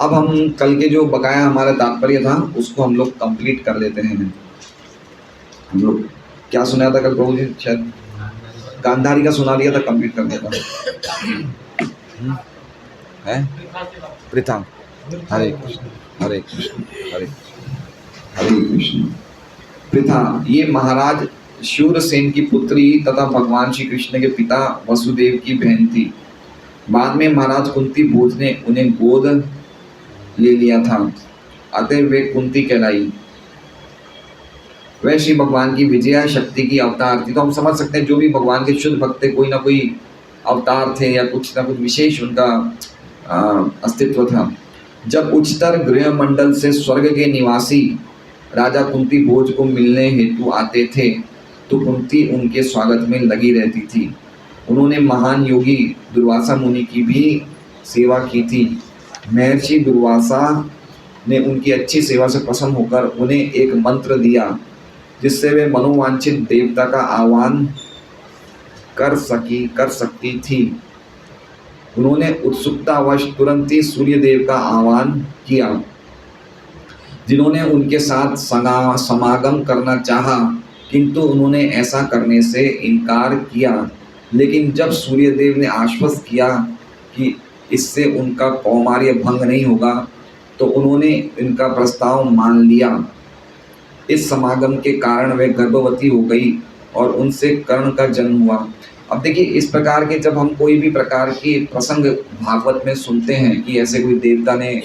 अब हम कल के जो बकाया हमारा तात्पर्य था उसको हम लोग कंप्लीट कर लेते हैं। हम लोग क्या सुनाया था कल प्रभु जी? शायद गांधारी का सुना दिया था, कंप्लीट कर दिया था। है प्रथा। हरे कृष्ण हरे कृष्ण हरे कृष्ण। प्रथा ये महाराज शूरसेन की पुत्री तथा भगवान श्री कृष्ण के पिता वसुदेव की बहन थी। बाद में महाराज कुंती भोज ने उन्हें गोद ले लिया था, अतः वे कुंती कहलाई। वह श्री भगवान की विजया शक्ति की अवतार थी। तो हम समझ सकते हैं जो भी भगवान के शुद्ध भक्त थे कोई ना कोई अवतार थे या कुछ ना कुछ विशेष उनका अस्तित्व था। जब उच्चतर गृह मंडल से स्वर्ग के निवासी राजा कुंती भोज को मिलने हेतु आते थे तो कुंती उनके स्वागत में लगी रहती थी। उन्होंने महान योगी दुर्वासा मुनि की भी सेवा की थी। महर्षि दुर्वासा ने उनकी अच्छी सेवा से प्रसन्न होकर उन्हें एक मंत्र दिया जिससे वे मनोवांछित देवता का आह्वान कर सकती थी। उन्होंने उत्सुकतावश तुरंत ही सूर्य देव का आह्वान किया, जिन्होंने उनके साथ समागम करना चाहा, किंतु उन्होंने ऐसा करने से इनकार किया। लेकिन जब सूर्यदेव ने आश्वस्त किया कि इससे उनका कौमार्य भंग नहीं होगा तो उन्होंने इनका प्रस्ताव मान लिया। इस समागम के कारण वे गर्भवती हो गई और उनसे कर्ण का जन्म हुआ। अब देखिए, इस प्रकार के जब हम कोई भी प्रकार की प्रसंग भागवत में सुनते हैं कि ऐसे कोई देवता ने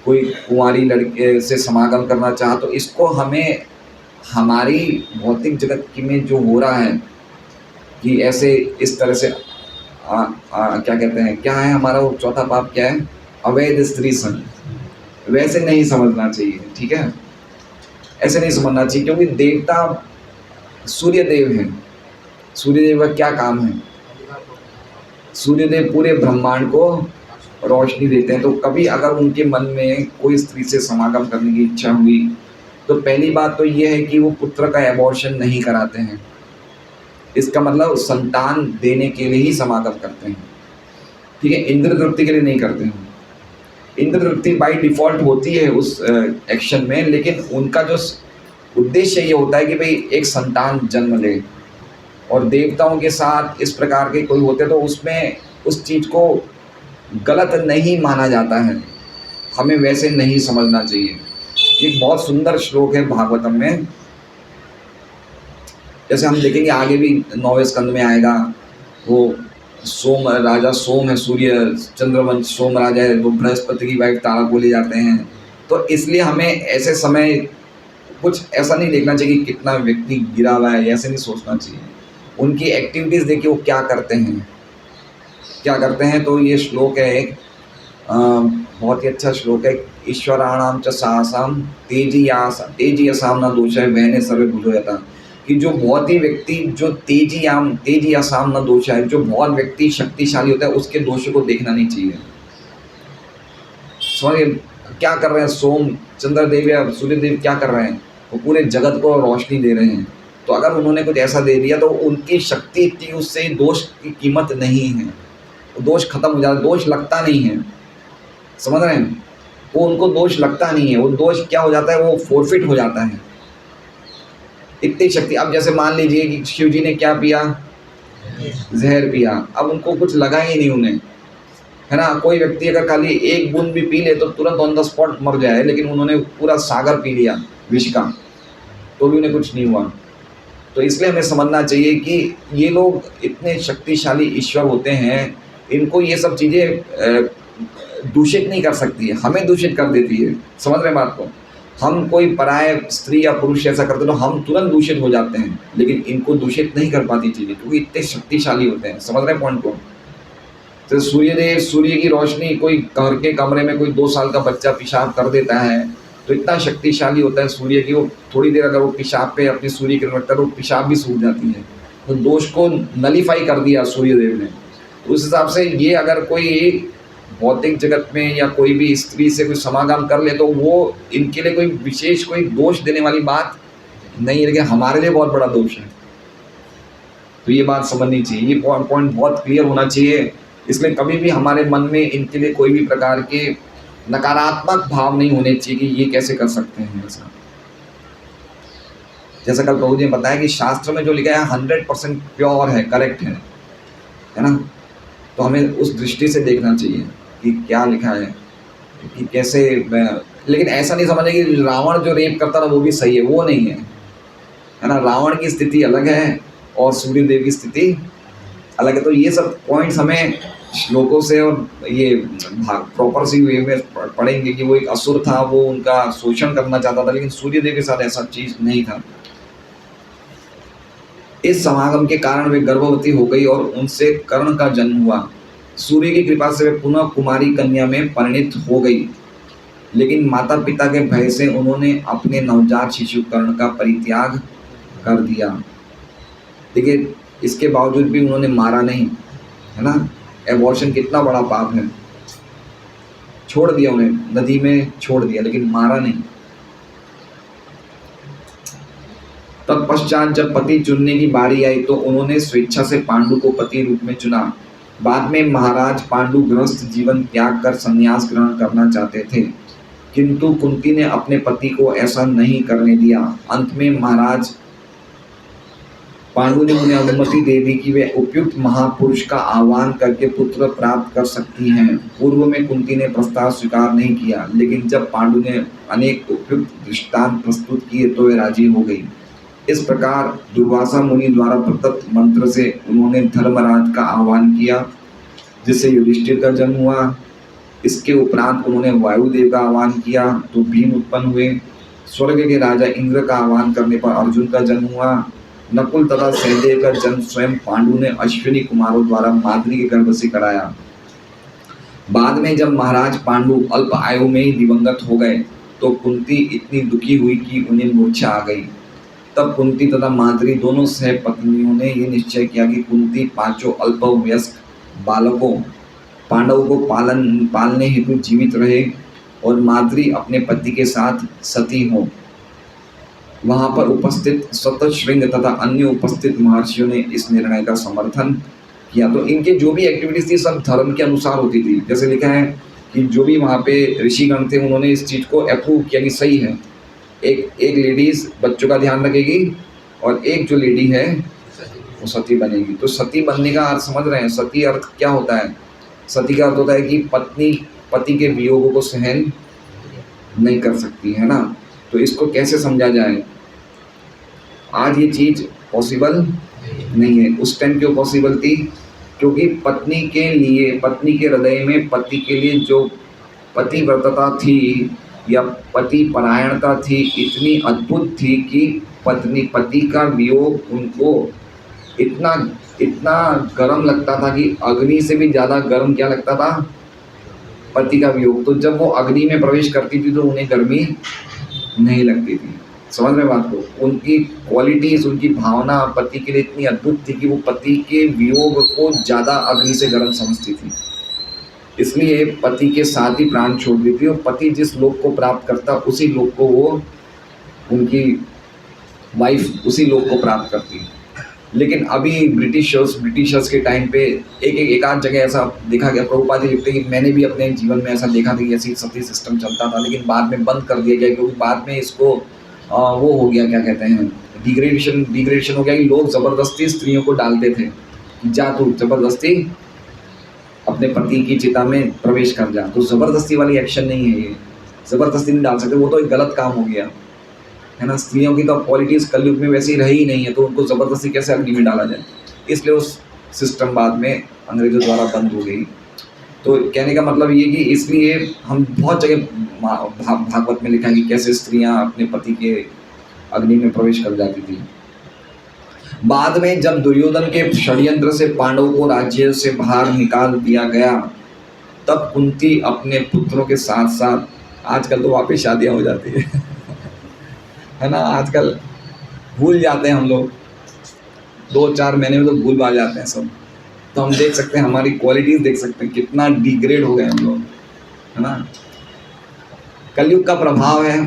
कोई कुंवारी लड़के से समागम करना चाहा, तो इसको हमें हमारी भौतिक जगत की में जो हो रहा है कि ऐसे इस तरह से क्या कहते हैं, क्या है हमारा वो चौथा पाप क्या है, अवैध स्त्री संग, वैसे नहीं समझना चाहिए। ठीक है, ऐसे नहीं समझना चाहिए, क्योंकि देवता सूर्यदेव हैं। सूर्यदेव का क्या काम है? सूर्यदेव पूरे ब्रह्मांड को रोशनी देते हैं। तो कभी अगर उनके मन में कोई स्त्री से समागम करने की इच्छा हुई तो पहली बात तो ये है कि वो पुत्र का एबॉर्शन नहीं कराते हैं। इसका मतलब संतान देने के लिए ही समागम करते हैं। ठीक है, इंद्र तृप्ति के लिए नहीं करते हैं। इंद्र तृप्ति बाय डिफ़ॉल्ट होती है उस एक्शन में, लेकिन उनका जो उद्देश्य ये होता है कि भाई एक संतान जन्म ले। और देवताओं के साथ इस प्रकार के कोई होते तो उसमें उस चीज़ को गलत नहीं माना जाता है, हमें वैसे नहीं समझना चाहिए। एक बहुत सुंदर श्लोक है भागवतम में, जैसे हम देखेंगे आगे भी 9वें स्कंद में आएगा। वो सोम राजा सोम है, सूर्य चंद्रवंश सोम राजा है, वो बृहस्पति की वाइफ तारा को ले जाते हैं। तो इसलिए हमें ऐसे समय कुछ ऐसा नहीं देखना चाहिए कि कितना व्यक्ति गिरा हुआ है, ऐसे नहीं सोचना चाहिए। उनकी एक्टिविटीज़ देखिए वो क्या करते हैं। तो ये श्लोक है एक बहुत ही अच्छा श्लोक है। ईश्वराणाम च साहसाम तेजियासाम न दोष है वहने सर्वे भूलो जाता, कि जो बहुत ही व्यक्ति जो तेजियासाम न दोष है, जो बहुत व्यक्ति शक्तिशाली होता है उसके दोष को देखना नहीं चाहिए। समझिए क्या कर रहे हैं, सोम चंद्रदेव या सूर्यदेव क्या कर रहे हैं, वो पूरे जगत को रोशनी दे रहे हैं। तो अगर उन्होंने कुछ ऐसा दे दिया तो उनकी शक्ति थी, उससे दोष की कीमत नहीं है, वो दोष खत्म हो जाता है, दोष लगता नहीं है। समझ रहे हैं, वो उनको दोष लगता नहीं है, वो दोष क्या हो जाता है, वो फोरफिट हो जाता है इतनी शक्ति। अब जैसे मान लीजिए कि शिव जी ने क्या पिया, जहर पिया, अब उनको कुछ लगा ही नहीं उन्हें, है ना। कोई व्यक्ति अगर खाली एक बूंद भी पी ले तो तुरंत ऑन द स्पॉट मर जाए, लेकिन उन्होंने पूरा सागर पी लिया विष का तो भी उन्हें कुछ नहीं हुआ। तो इसलिए हमें समझना चाहिए कि ये लोग इतने शक्तिशाली ईश्वर होते हैं, इनको ये सब चीज़ें दूषित नहीं कर सकती है, हमें दूषित कर देती है। समझ रहे हैं बात को? हम कोई पराये स्त्री या पुरुष ऐसा करते तो हम तुरंत दूषित हो जाते हैं, लेकिन इनको दूषित नहीं कर पाती चीज़ें, क्योंकि इतने शक्तिशाली होते हैं। समझ रहे हैं पॉइंट को? तो सूर्यदेव, सूर्य की रोशनी, कोई घर के कमरे में कोई 2 साल का बच्चा पेशाब कर देता है तो इतना शक्तिशाली होता है सूर्य की, वो थोड़ी देर अगर वो पेशाब पे अपनी सूर्य किरण रखता है तो पेशाब भी सूख जाती है। तो दोष को नलीफाई कर दिया सूर्यदेव ने। उस हिसाब से ये अगर कोई भौतिक जगत में या कोई भी स्त्री से कोई समागम कर ले तो वो इनके लिए कोई विशेष कोई दोष देने वाली बात नहीं है, लेकिन हमारे लिए बहुत बड़ा दोष है। तो ये बात समझनी चाहिए, ये पॉइंट बहुत क्लियर होना चाहिए। इसलिए कभी भी हमारे मन में इनके लिए कोई भी प्रकार के नकारात्मक भाव नहीं होने चाहिए कि ये कैसे कर सकते हैं ऐसा। जैसा कल प्रभु जी ने बताया कि शास्त्र में जो लिखा है 100% प्योर है, करेक्ट है ना। तो हमें उस दृष्टि से देखना चाहिए कि क्या लिखा है कि कैसे। लेकिन ऐसा नहीं समझे कि रावण जो रेप करता था वो भी सही है, वो नहीं है ना। रावण की स्थिति अलग है और सूर्यदेव की स्थिति अलग है। तो ये सब पॉइंट्स हमें श्लोकों से और ये प्रॉपर सी वे में पढ़ेंगे कि वो एक असुर था, वो उनका शोषण करना चाहता था, लेकिन सूर्यदेव के साथ ऐसा चीज़ नहीं था। इस समागम के कारण वे गर्भवती हो गई और उनसे कर्ण का जन्म हुआ। सूर्य की कृपा से वे पुनः कुमारी कन्या में परिणित हो गई, लेकिन माता पिता के भय से उन्होंने अपने नवजात शिशु कर्ण का परित्याग कर दिया। देखिए, इसके बावजूद भी उन्होंने मारा नहीं, है ना। एबॉर्शन कितना बड़ा पाप है। छोड़ दिया उन्हें, नदी में छोड़ दिया, लेकिन मारा नहीं। तत्पश्चात जब पति चुनने की बारी आई तो उन्होंने स्वेच्छा से पांडु को पति रूप में चुना। बाद में महाराज पांडु गृहस्थ जीवन त्याग कर संन्यास ग्रहण करना चाहते थे, किंतु कुंती ने अपने पति को ऐसा नहीं करने दिया। अंत में महाराज पांडु ने उन्हें अनुमति दे दी कि वे उपयुक्त महापुरुष का आह्वान करके पुत्र प्राप्त कर सकती हैं। पूर्व में कुंती ने प्रस्ताव स्वीकार नहीं किया, लेकिन जब पांडु ने अनेक उपयुक्त दृष्टांत प्रस्तुत किए तो वे राजी हो गई। इस प्रकार दुर्वासा मुनि द्वारा प्रदत्त मंत्र से उन्होंने धर्मराज का आह्वान किया, जिससे युधिष्ठिर का जन्म हुआ। इसके उपरांत उन्होंने वायुदेव का आह्वान किया तो भीम उत्पन्न हुए। स्वर्ग के राजा इंद्र का आह्वान करने पर अर्जुन का जन्म हुआ। नकुल तथा सहदेव का जन्म स्वयं पांडु ने अश्विनी कुमारों द्वारा माद्री के गर्भ से कराया। बाद में जब महाराज पांडु अल्प आयु में ही दिवंगत हो गए तो कुंती इतनी दुखी हुई कि उन्हें मूर्छा आ गई। तब कुंती तथा माद्री दोनों सह पत्नियों ने यह निश्चय किया कि कुंती पांचों अल्पवयस्क बालकों पांडवों को पालने हेतु जीवित रहे और माद्री अपने पति के साथ सती हो। वहां पर उपस्थित सतश्रृंग तथा अन्य उपस्थित महर्षियों ने इस निर्णय का समर्थन किया। तो इनके जो भी एक्टिविटीज थी सब धर्म के अनुसार होती थी। जैसे लिखा है कि जो भी वहाँ पे ऋषिगण थे उन्होंने इस चीज़ को अप्रूव किया कि सही है, एक लेडीज बच्चों का ध्यान रखेगी और एक जो लेडी है वो सती बनेगी। तो सती बनने का अर्थ समझ रहे हैं। सती अर्थ क्या होता है? सती का अर्थ होता है कि पत्नी पति के वियोग को सहन नहीं कर सकती, है ना। तो इसको कैसे समझा जाए? आज ये चीज़ पॉसिबल नहीं है। उस टाइम क्यों पॉसिबल थी? क्योंकि पत्नी के लिए, पत्नी के हृदय में पति के लिए जो पतिव्रतता थी या पति परायणता थी इतनी अद्भुत थी कि पति का वियोग उनको इतना गर्म लगता था कि अग्नि से भी ज़्यादा गर्म क्या लगता था? पति का वियोग। तो जब वो अग्नि में प्रवेश करती थी तो उन्हें गर्मी नहीं लगती थी। समझ रहे बात को? उनकी क्वालिटीज, उनकी भावना पति के लिए इतनी अद्भुत थी कि वो पति के वियोग को ज़्यादा अग्नि से गर्म समझती थी। इसलिए पति के साथ ही प्राण छोड़ देती और पति जिस लोक को प्राप्त करता उसी लोक को वो, उनकी वाइफ उसी लोक को प्राप्त करती। लेकिन अभी ब्रिटिशर्स के टाइम पे एक आध जगह ऐसा देखा गया। प्रभुपाद जी लिखते हैं कि मैंने भी अपने जीवन में ऐसा देखा था कि ऐसी सती सिस्टम चलता था, लेकिन बाद में बंद कर दिया गया क्योंकि बाद में इसको वो हो गया, क्या कहते हैं, डिग्रेडेशन हो गया कि लोग ज़बरदस्ती स्त्रियों को डालते थे, जा तू ज़बरदस्ती अपने पति की चिता में प्रवेश कर जा। तो ज़बरदस्ती वाली एक्शन नहीं है ये, ज़बरदस्ती नहीं डाल सकते, वो तो एक गलत काम हो गया, है ना। स्त्रियों की तो पॉलिटिक्स कलयुग में वैसी रही ही नहीं है, तो उनको ज़बरदस्ती कैसे अग्नि में डाला जाए? इसलिए उस सिस्टम बाद में अंग्रेज़ों द्वारा बंद हो गई। तो कहने का मतलब ये कि इसलिए हम बहुत जगह भागवत में लिखा है कि कैसे स्त्रियां अपने पति के अग्नि में प्रवेश कर जाती थी। बाद में जब दुर्योधन के षड्यंत्र से पांडवों को राज्य से बाहर निकाल दिया गया तब कुंती अपने पुत्रों के साथ साथ, आजकल तो वापस शादियां हो जाती है ना। आजकल भूल जाते हैं हम लोग, 2-4 महीने में तो भूल भाल जाते हैं सब। तो हम देख सकते हैं, हमारी क्वालिटीज़ देख सकते हैं कितना डिग्रेड हो गए हम लोग, है ना। कलयुग का प्रभाव है,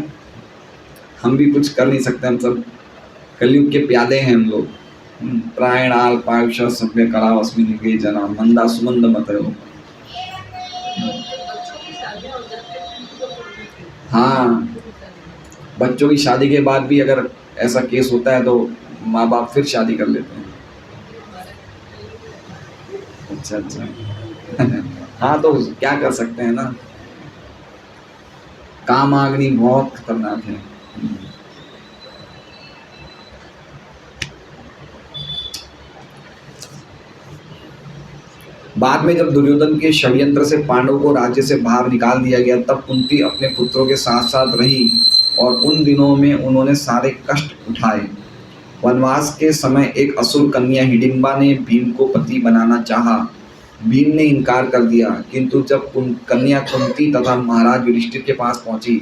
हम भी कुछ कर नहीं सकते। हम सब कलयुग के प्यादे हैं हम लोग। प्रायणाल पायुष सभ्य कलावस्मि निगे जना मंदा सुमंद मतयो। हाँ, बच्चों की शादी के बाद भी अगर ऐसा केस होता है तो माँ बाप फिर शादी कर लेते हैं। अच्छा हाँ, तो क्या कर सकते हैं ना, कामाग्नि बहुत खतरनाक है। बाद में जब दुर्योधन के षड्यंत्र से पांडवों को राज्य से बाहर निकाल दिया गया तब कुंती अपने पुत्रों के साथ साथ रही और उन दिनों में उन्होंने सारे कष्ट उठाए। वनवास के समय एक असुर कन्या हिडिंबा ने भीम को पति बनाना चाहा। भीम ने इनकार कर दिया, किंतु जब कन्या कुंती तथा महाराज युधिष्ठिर के पास पहुंची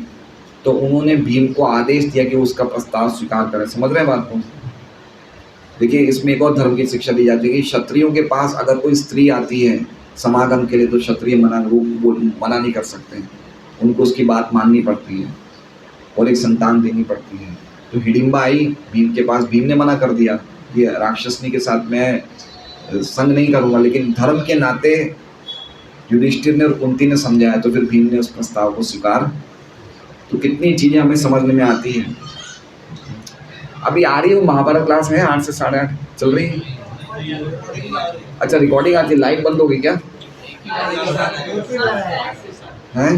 तो उन्होंने भीम को आदेश दिया कि उसका प्रस्ताव स्वीकार करें। समझ रहे हैं बात को? देखिए, इसमें एक और धर्म की शिक्षा दी जाती है कि क्षत्रियों के पास अगर कोई स्त्री आती है समागम के लिए तो क्षत्रिय मना नहीं कर सकते हैं, उनको उसकी बात माननी पड़ती है और एक संतान देनी पड़ती है। तो हिडिंबा आई भीम के पास, भीम ने मना कर दिया कि राक्षसनी के साथ मैं संग नहीं करूँगा, लेकिन धर्म के नाते युधिष्ठिर ने और कुंती ने समझाया तो फिर भीम ने उस प्रस्ताव को स्वीकार। तो कितनी चीज़ें हमें समझने में आती हैं। अभी आ रही है वो महाभारत क्लास है 8 से 8:30 चल रही है। अच्छा, रिकॉर्डिंग आती है, लाइव बंद हो गई क्या? हैं?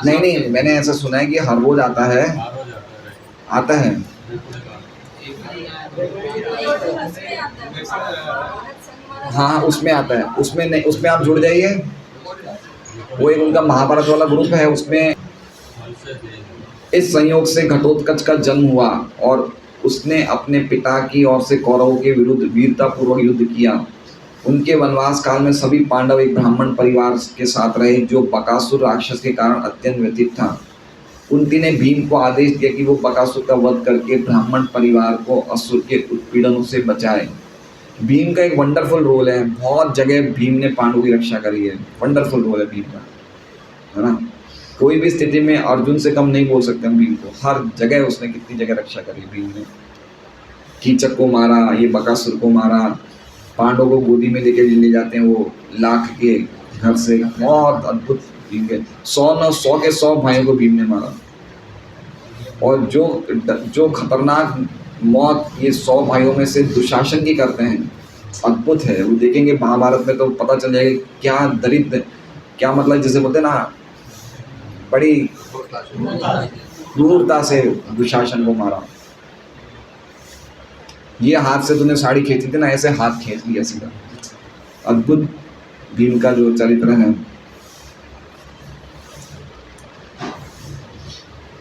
नहीं, मैंने ऐसा सुना है कि हर रोज आता है। हाँ, उसमें आता है, उसमें नहीं, उसमें आप जुड़ जाइए। वो एक उनका महाभारत वाला ग्रुप है, उसमें इस संयोग से घटोत्कच का जन्म हुआ और उसने अपने पिता की ओर से कौरवों के विरुद्ध वीरतापूर्वक युद्ध किया। उनके वनवास काल में सभी पांडव एक ब्राह्मण परिवार के साथ रहे जो बकासुर राक्षस के कारण अत्यंत व्यथित था। कुंती ने भीम को आदेश दिया कि वो बकासुर का वध करके ब्राह्मण परिवार को असुर के उत्पीड़नों से बचाए। भीम का एक वंडरफुल रोल है, बहुत जगह भीम ने पांडवों की रक्षा करी है। वंडरफुल रोल है भीम का, है ना? कोई भी स्थिति में अर्जुन से कम नहीं बोल सकते हम भीम को। हर जगह उसने कितनी जगह रक्षा करी भीम ने। कीचक को मारा, ये बकासुर को मारा, पांडवों को गोदी में लेके ले जाते हैं वो लाख के घर से। बहुत अद्भुत भीम के 100 के 100 भाइयों को भीम ने मारा। और जो खतरनाक मौत ये 100 भाइयों में से दुशासन की करते हैं, अद्भुत है। वो देखेंगे महाभारत में तो पता चल जाएगा क्या दरिद्र, क्या मतलब जैसे बोलते हैं ना, बड़ी क्रूरता से दुशासन को मारा। ये हाथ से तूने साड़ी खींची थी ना, ऐसे हाथ खींच लिया सीधा। अद्भुत भीम का जो चरित्र है।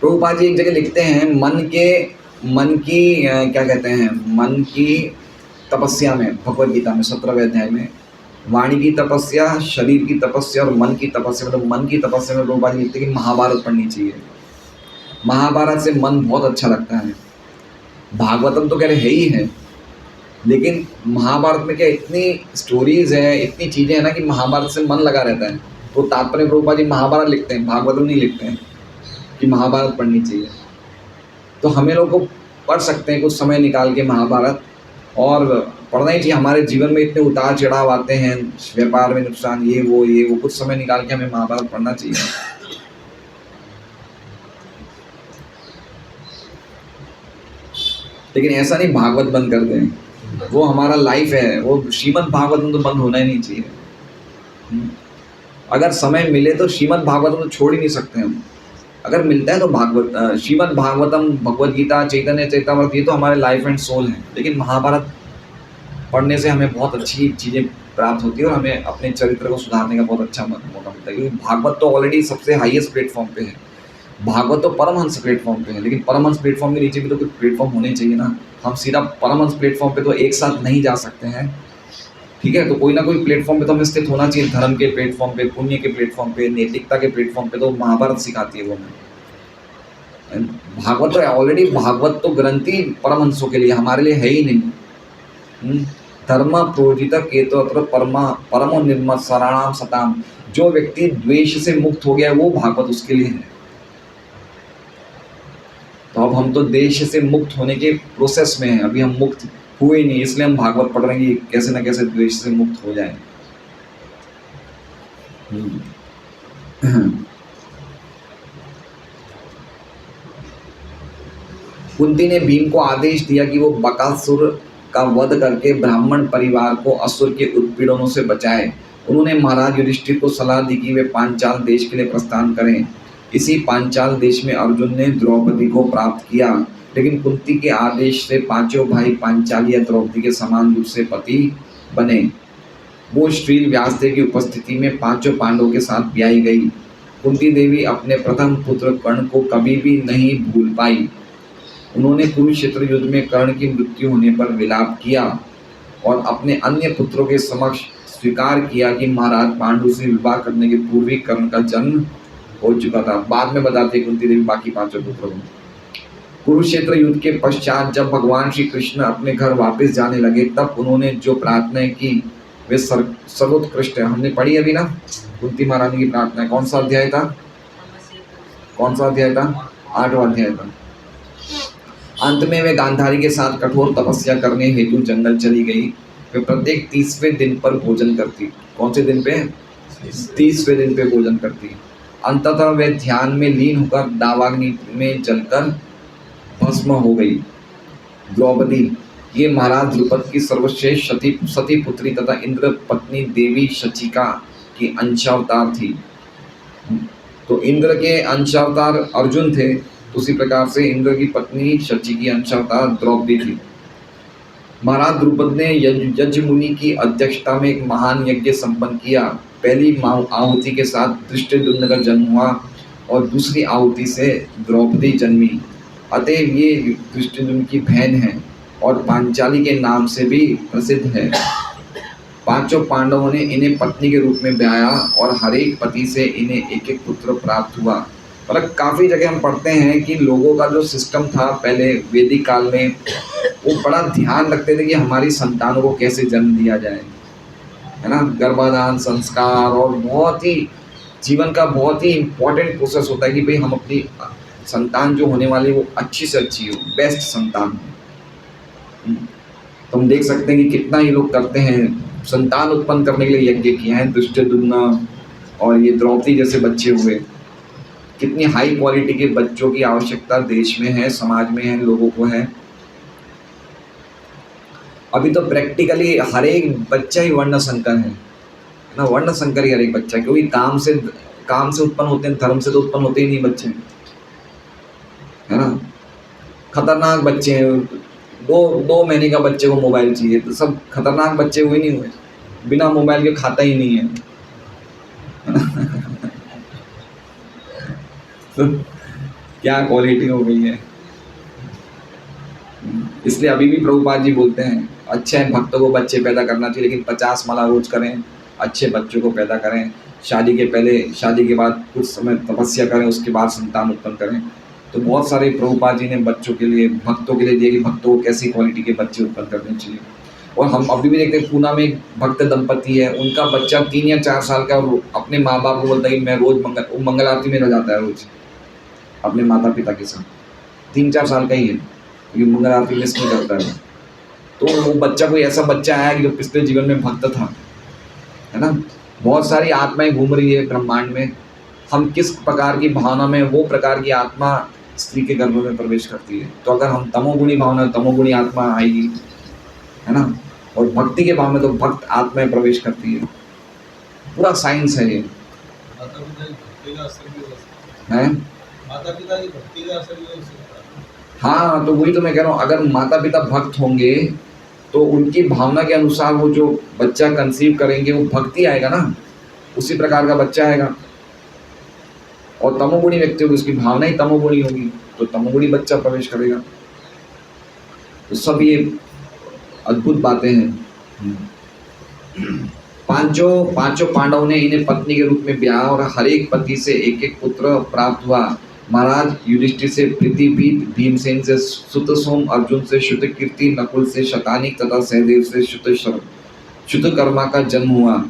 प्रभुपाद जी एक जगह लिखते हैं मन की क्या कहते हैं, मन की तपस्या में, भगवद गीता में 17वें अध्याय में, वाणी की तपस्या, शरीर की तपस्या और मन की तपस्या, मतलब मन की तपस्या में प्रभुपाद जी लिखते हैं कि महाभारत पढ़नी चाहिए। महाभारत से मन बहुत अच्छा लगता है। भागवतम तो कह रहे है ही है, लेकिन महाभारत में क्या इतनी स्टोरीज है, इतनी चीज़ें हैं ना कि महाभारत से मन लगा रहता है। तो तात्पर्य प्रभुपाद जी महाभारत लिखते हैं, भागवतम नहीं लिखते हैं कि महाभारत पढ़नी चाहिए। तो हमें लोग को पढ़ सकते हैं कुछ समय निकाल के महाभारत, और पढ़ना ही चाहिए। हमारे जीवन में इतने उतार चढ़ाव आते हैं, व्यापार में नुकसान, ये वो, कुछ समय निकाल के हमें महाभारत पढ़ना चाहिए। लेकिन ऐसा नहीं भागवत बंद कर दें, वो हमारा लाइफ है। वो श्रीमद् भागवतम तो बंद होना ही नहीं चाहिए। अगर समय मिले तो श्रीमद् भागवतम तो छोड़ ही नहीं सकते हम। अगर मिलता है तो श्रीमद् भागवतम, भगवद गीता, चैतन्य चैतामृत, ये तो हमारे लाइफ एंड सोल है। लेकिन महाभारत पढ़ने से हमें बहुत अच्छी चीज़ें प्राप्त होती है और हमें अपने चरित्र को सुधारने का बहुत अच्छा मौका मिलता है। क्योंकि भागवत तो ऑलरेडी सबसे हाईएस्ट प्लेटफॉर्म पे है। भागवत तो परमहंस प्लेटफॉर्म पे है, लेकिन परमहंस प्लेटफॉर्म के नीचे भी तो कुछ प्लेटफॉर्म होने चाहिए ना। हम सीधा परमहंस प्लेटफॉर्म पे तो एक साथ नहीं जा सकते हैं, ठीक है? तो कोई ना कोई प्लेटफॉर्म पे तो हमें स्थित होना चाहिए। धर्म के प्लेटफॉर्म पे, पुण्य के प्लेटफॉर्म पे, नैतिकता के प्लेटफॉर्म पे तो महाभारत सिखाती है वो हमें। भागवत तो ऑलरेडी, भागवत तो ग्रंथ ही परमहंसों के लिए, हमारे लिए है ही नहीं। धर्म प्रोजित केतुअत्र परमो निर्मत सराणाम सताम। जो व्यक्ति द्वेष से मुक्त हो गया है वो भागवत उसके लिए है। तो अब हम तो देश से मुक्त होने के प्रोसेस में हैं, अभी हम मुक्त हुए नहीं, इसलिए हम भागवत पढ़ रहे हैं कि कैसे ना कैसे द्वेष से मुक्त हो जाए। कुंती ने भीम को आदेश दिया कि वो बकासुर का वध करके ब्राह्मण परिवार को असुर के उत्पीड़नों से बचाए। उन्होंने महाराज युधिष्ठिर को सलाह दी कि वे पांचाल देश के लिए प्रस्थान करें। इसी पांचाल देश में अर्जुन ने द्रौपदी को प्राप्त किया, लेकिन कुंती के आदेश से पांचों भाई पांचाली या द्रौपदी के समान रूप से पति बने। वो श्री व्यासदेव की उपस्थिति में पांचों पांडवों के साथ ब्याही गई। कुंती देवी अपने प्रथम पुत्र कर्ण को कभी भी नहीं भूल पाई। उन्होंने कुरुक्षेत्र युद्ध में कर्ण की मृत्यु होने पर विलाप किया और अपने अन्य पुत्रों के समक्ष स्वीकार किया कि महाराज पांडु से विवाह करने के पूर्व ही कर्ण का जन्म हो चुका था। बाद में बताते कुंती देवी बाकी पांचों पुत्रों को। कुरुक्षेत्र युद्ध के पश्चात जब भगवान श्री कृष्ण अपने घर वापस जाने लगे तब उन्होंने जो प्रार्थनाएं की वे सर्वोत्कृष्ट है। हमने पढ़ी अभी ना कुंती महारानी की प्रार्थना। कौन सा अध्याय था? कौन सा अध्याय था? 8वां अध्याय था। अंत में वे गांधारी के साथ कठोर तपस्या करने हेतु जंगल चली गई। वे प्रत्येक 30वें दिन पर भोजन करती। कौन से दिन पे? 30वें दिन पे भोजन करती। अंततः वे ध्यान में लीन होकर दावाग्नि में जलकर भस्म हो गई। द्रौपदी ये महाराज द्रुपद की सर्वश्रेष्ठ सती पुत्री तथा इंद्र पत्नी देवी शचिका की अंशावतार थी। तो इंद्र के अंशावतार अर्जुन थे, तो उसी प्रकार से इंद्र की पत्नी शची की अंशावतार द्रौपदी थी। महाराज द्रुपद ने यज्ञ मुनि की अध्यक्षता में एक महान यज्ञ संपन्न किया। पहली आहुति के साथ धृष्टद्युम्न का जन्म हुआ और दूसरी आहुति से द्रौपदी जन्मी। अतएव ये धृष्टद्युम्न की बहन है और पांचाली के नाम से भी प्रसिद्ध है। पांचों पांडवों ने इन्हें पत्नी के रूप में ब्याया और हर एक पति से इन्हें एक एक पुत्र प्राप्त हुआ। मतलब काफ़ी जगह हम पढ़ते हैं कि लोगों का जो सिस्टम था पहले वैदिक काल में, वो बड़ा ध्यान रखते थे कि हमारी संतानों को कैसे जन्म दिया जाए, है ना। गर्भाधान संस्कार और बहुत ही जीवन का बहुत ही इम्पोर्टेंट प्रोसेस होता है कि भाई हम अपनी संतान जो होने वाली वो अच्छी से अच्छी हो, बेस्ट संतान हो। तो हम देख सकते हैं कि कितना ये लोग करते हैं, संतान उत्पन्न करने के लिए यज्ञ किया है। धृष्टद्युम्न और ये द्रौपदी जैसे बच्चे हुए। कितनी हाई क्वालिटी के बच्चों की आवश्यकता देश में है, समाज में है, लोगों को है। अभी तो प्रैक्टिकली हर एक बच्चा ही वर्ण संकर है ना, वर्ण संकर ही हर एक बच्चा, क्योंकि काम से उत्पन्न होते हैं, धर्म से तो उत्पन्न होते ही नहीं बच्चे, है ना। खतरनाक बच्चे हैं, 2 महीने का बच्चे को मोबाइल चाहिए, तो सब खतरनाक बच्चे हुए नहीं हुए, बिना मोबाइल के खाता ही नहीं है। तो क्या क्वालिटी हो गई है। इसलिए अभी भी प्रभुपाद जी बोलते हैं अच्छे भक्तों को बच्चे पैदा करना चाहिए, लेकिन 50 माला रोज करें, अच्छे बच्चों को पैदा करें। शादी के पहले, शादी के बाद कुछ समय तपस्या करें, उसके बाद संतान उत्पन्न करें। तो बहुत सारे प्रभुपाद जी ने बच्चों के लिए, भक्तों के लिए दिए कि भक्तों को कैसी क्वालिटी के बच्चे उत्पन्न करने चाहिए। और हम अभी भी देखते हैं, पूना में एक भक्त दंपति है, उनका बच्चा 3 या 4 साल का, और अपने माँ बाप को बोलता है कि मैं रोज़ मंगल आरती में रह जाता है, रोज़ अपने माता पिता के साथ। 3-4 साल का ही है, क्योंकि मंगल आरती मिस नहीं करता है। तो वो बच्चा कोई ऐसा बच्चा आया कि जो पिछले जीवन में भक्त था, है ना। बहुत सारी आत्माएं घूम रही है ब्रह्मांड में। हम किस प्रकार की भावना में, वो प्रकार की आत्मा स्त्री के गर्भ में प्रवेश करती है। तो अगर हम तमोगुणी भावना, तमोगुणी आत्मा आएगी, है ना। और भक्ति के भाव में तो भक्त आत्माएं प्रवेश करती है। पूरा साइंस है ये, है। हाँ, तो वही तो मैं कह रहा हूँ, अगर माता पिता भक्त होंगे तो उनकी भावना के अनुसार वो जो बच्चा कंसीव करेंगे वो भक्ति आएगा ना, उसी प्रकार का बच्चा आएगा। और तमोगुणी व्यक्ति होगी, उसकी भावना ही तमोगुणी होगी, तो तमोगुणी बच्चा प्रवेश करेगा। तो सब ये अद्भुत बातें हैं। पांचों पांडवों ने इन्हें पत्नी के रूप में ब्याह और हर एक पति से एक एक पुत्र प्राप्त हुआ। महाराज युधिष्ठिर से प्रीतिभीत, भीमसेन से सुतसोम, अर्जुन से श्रुतकीर्ति, नकुल से शतानिक तथा सहदेव से श्रुतकर्मा का जन्म हुआ।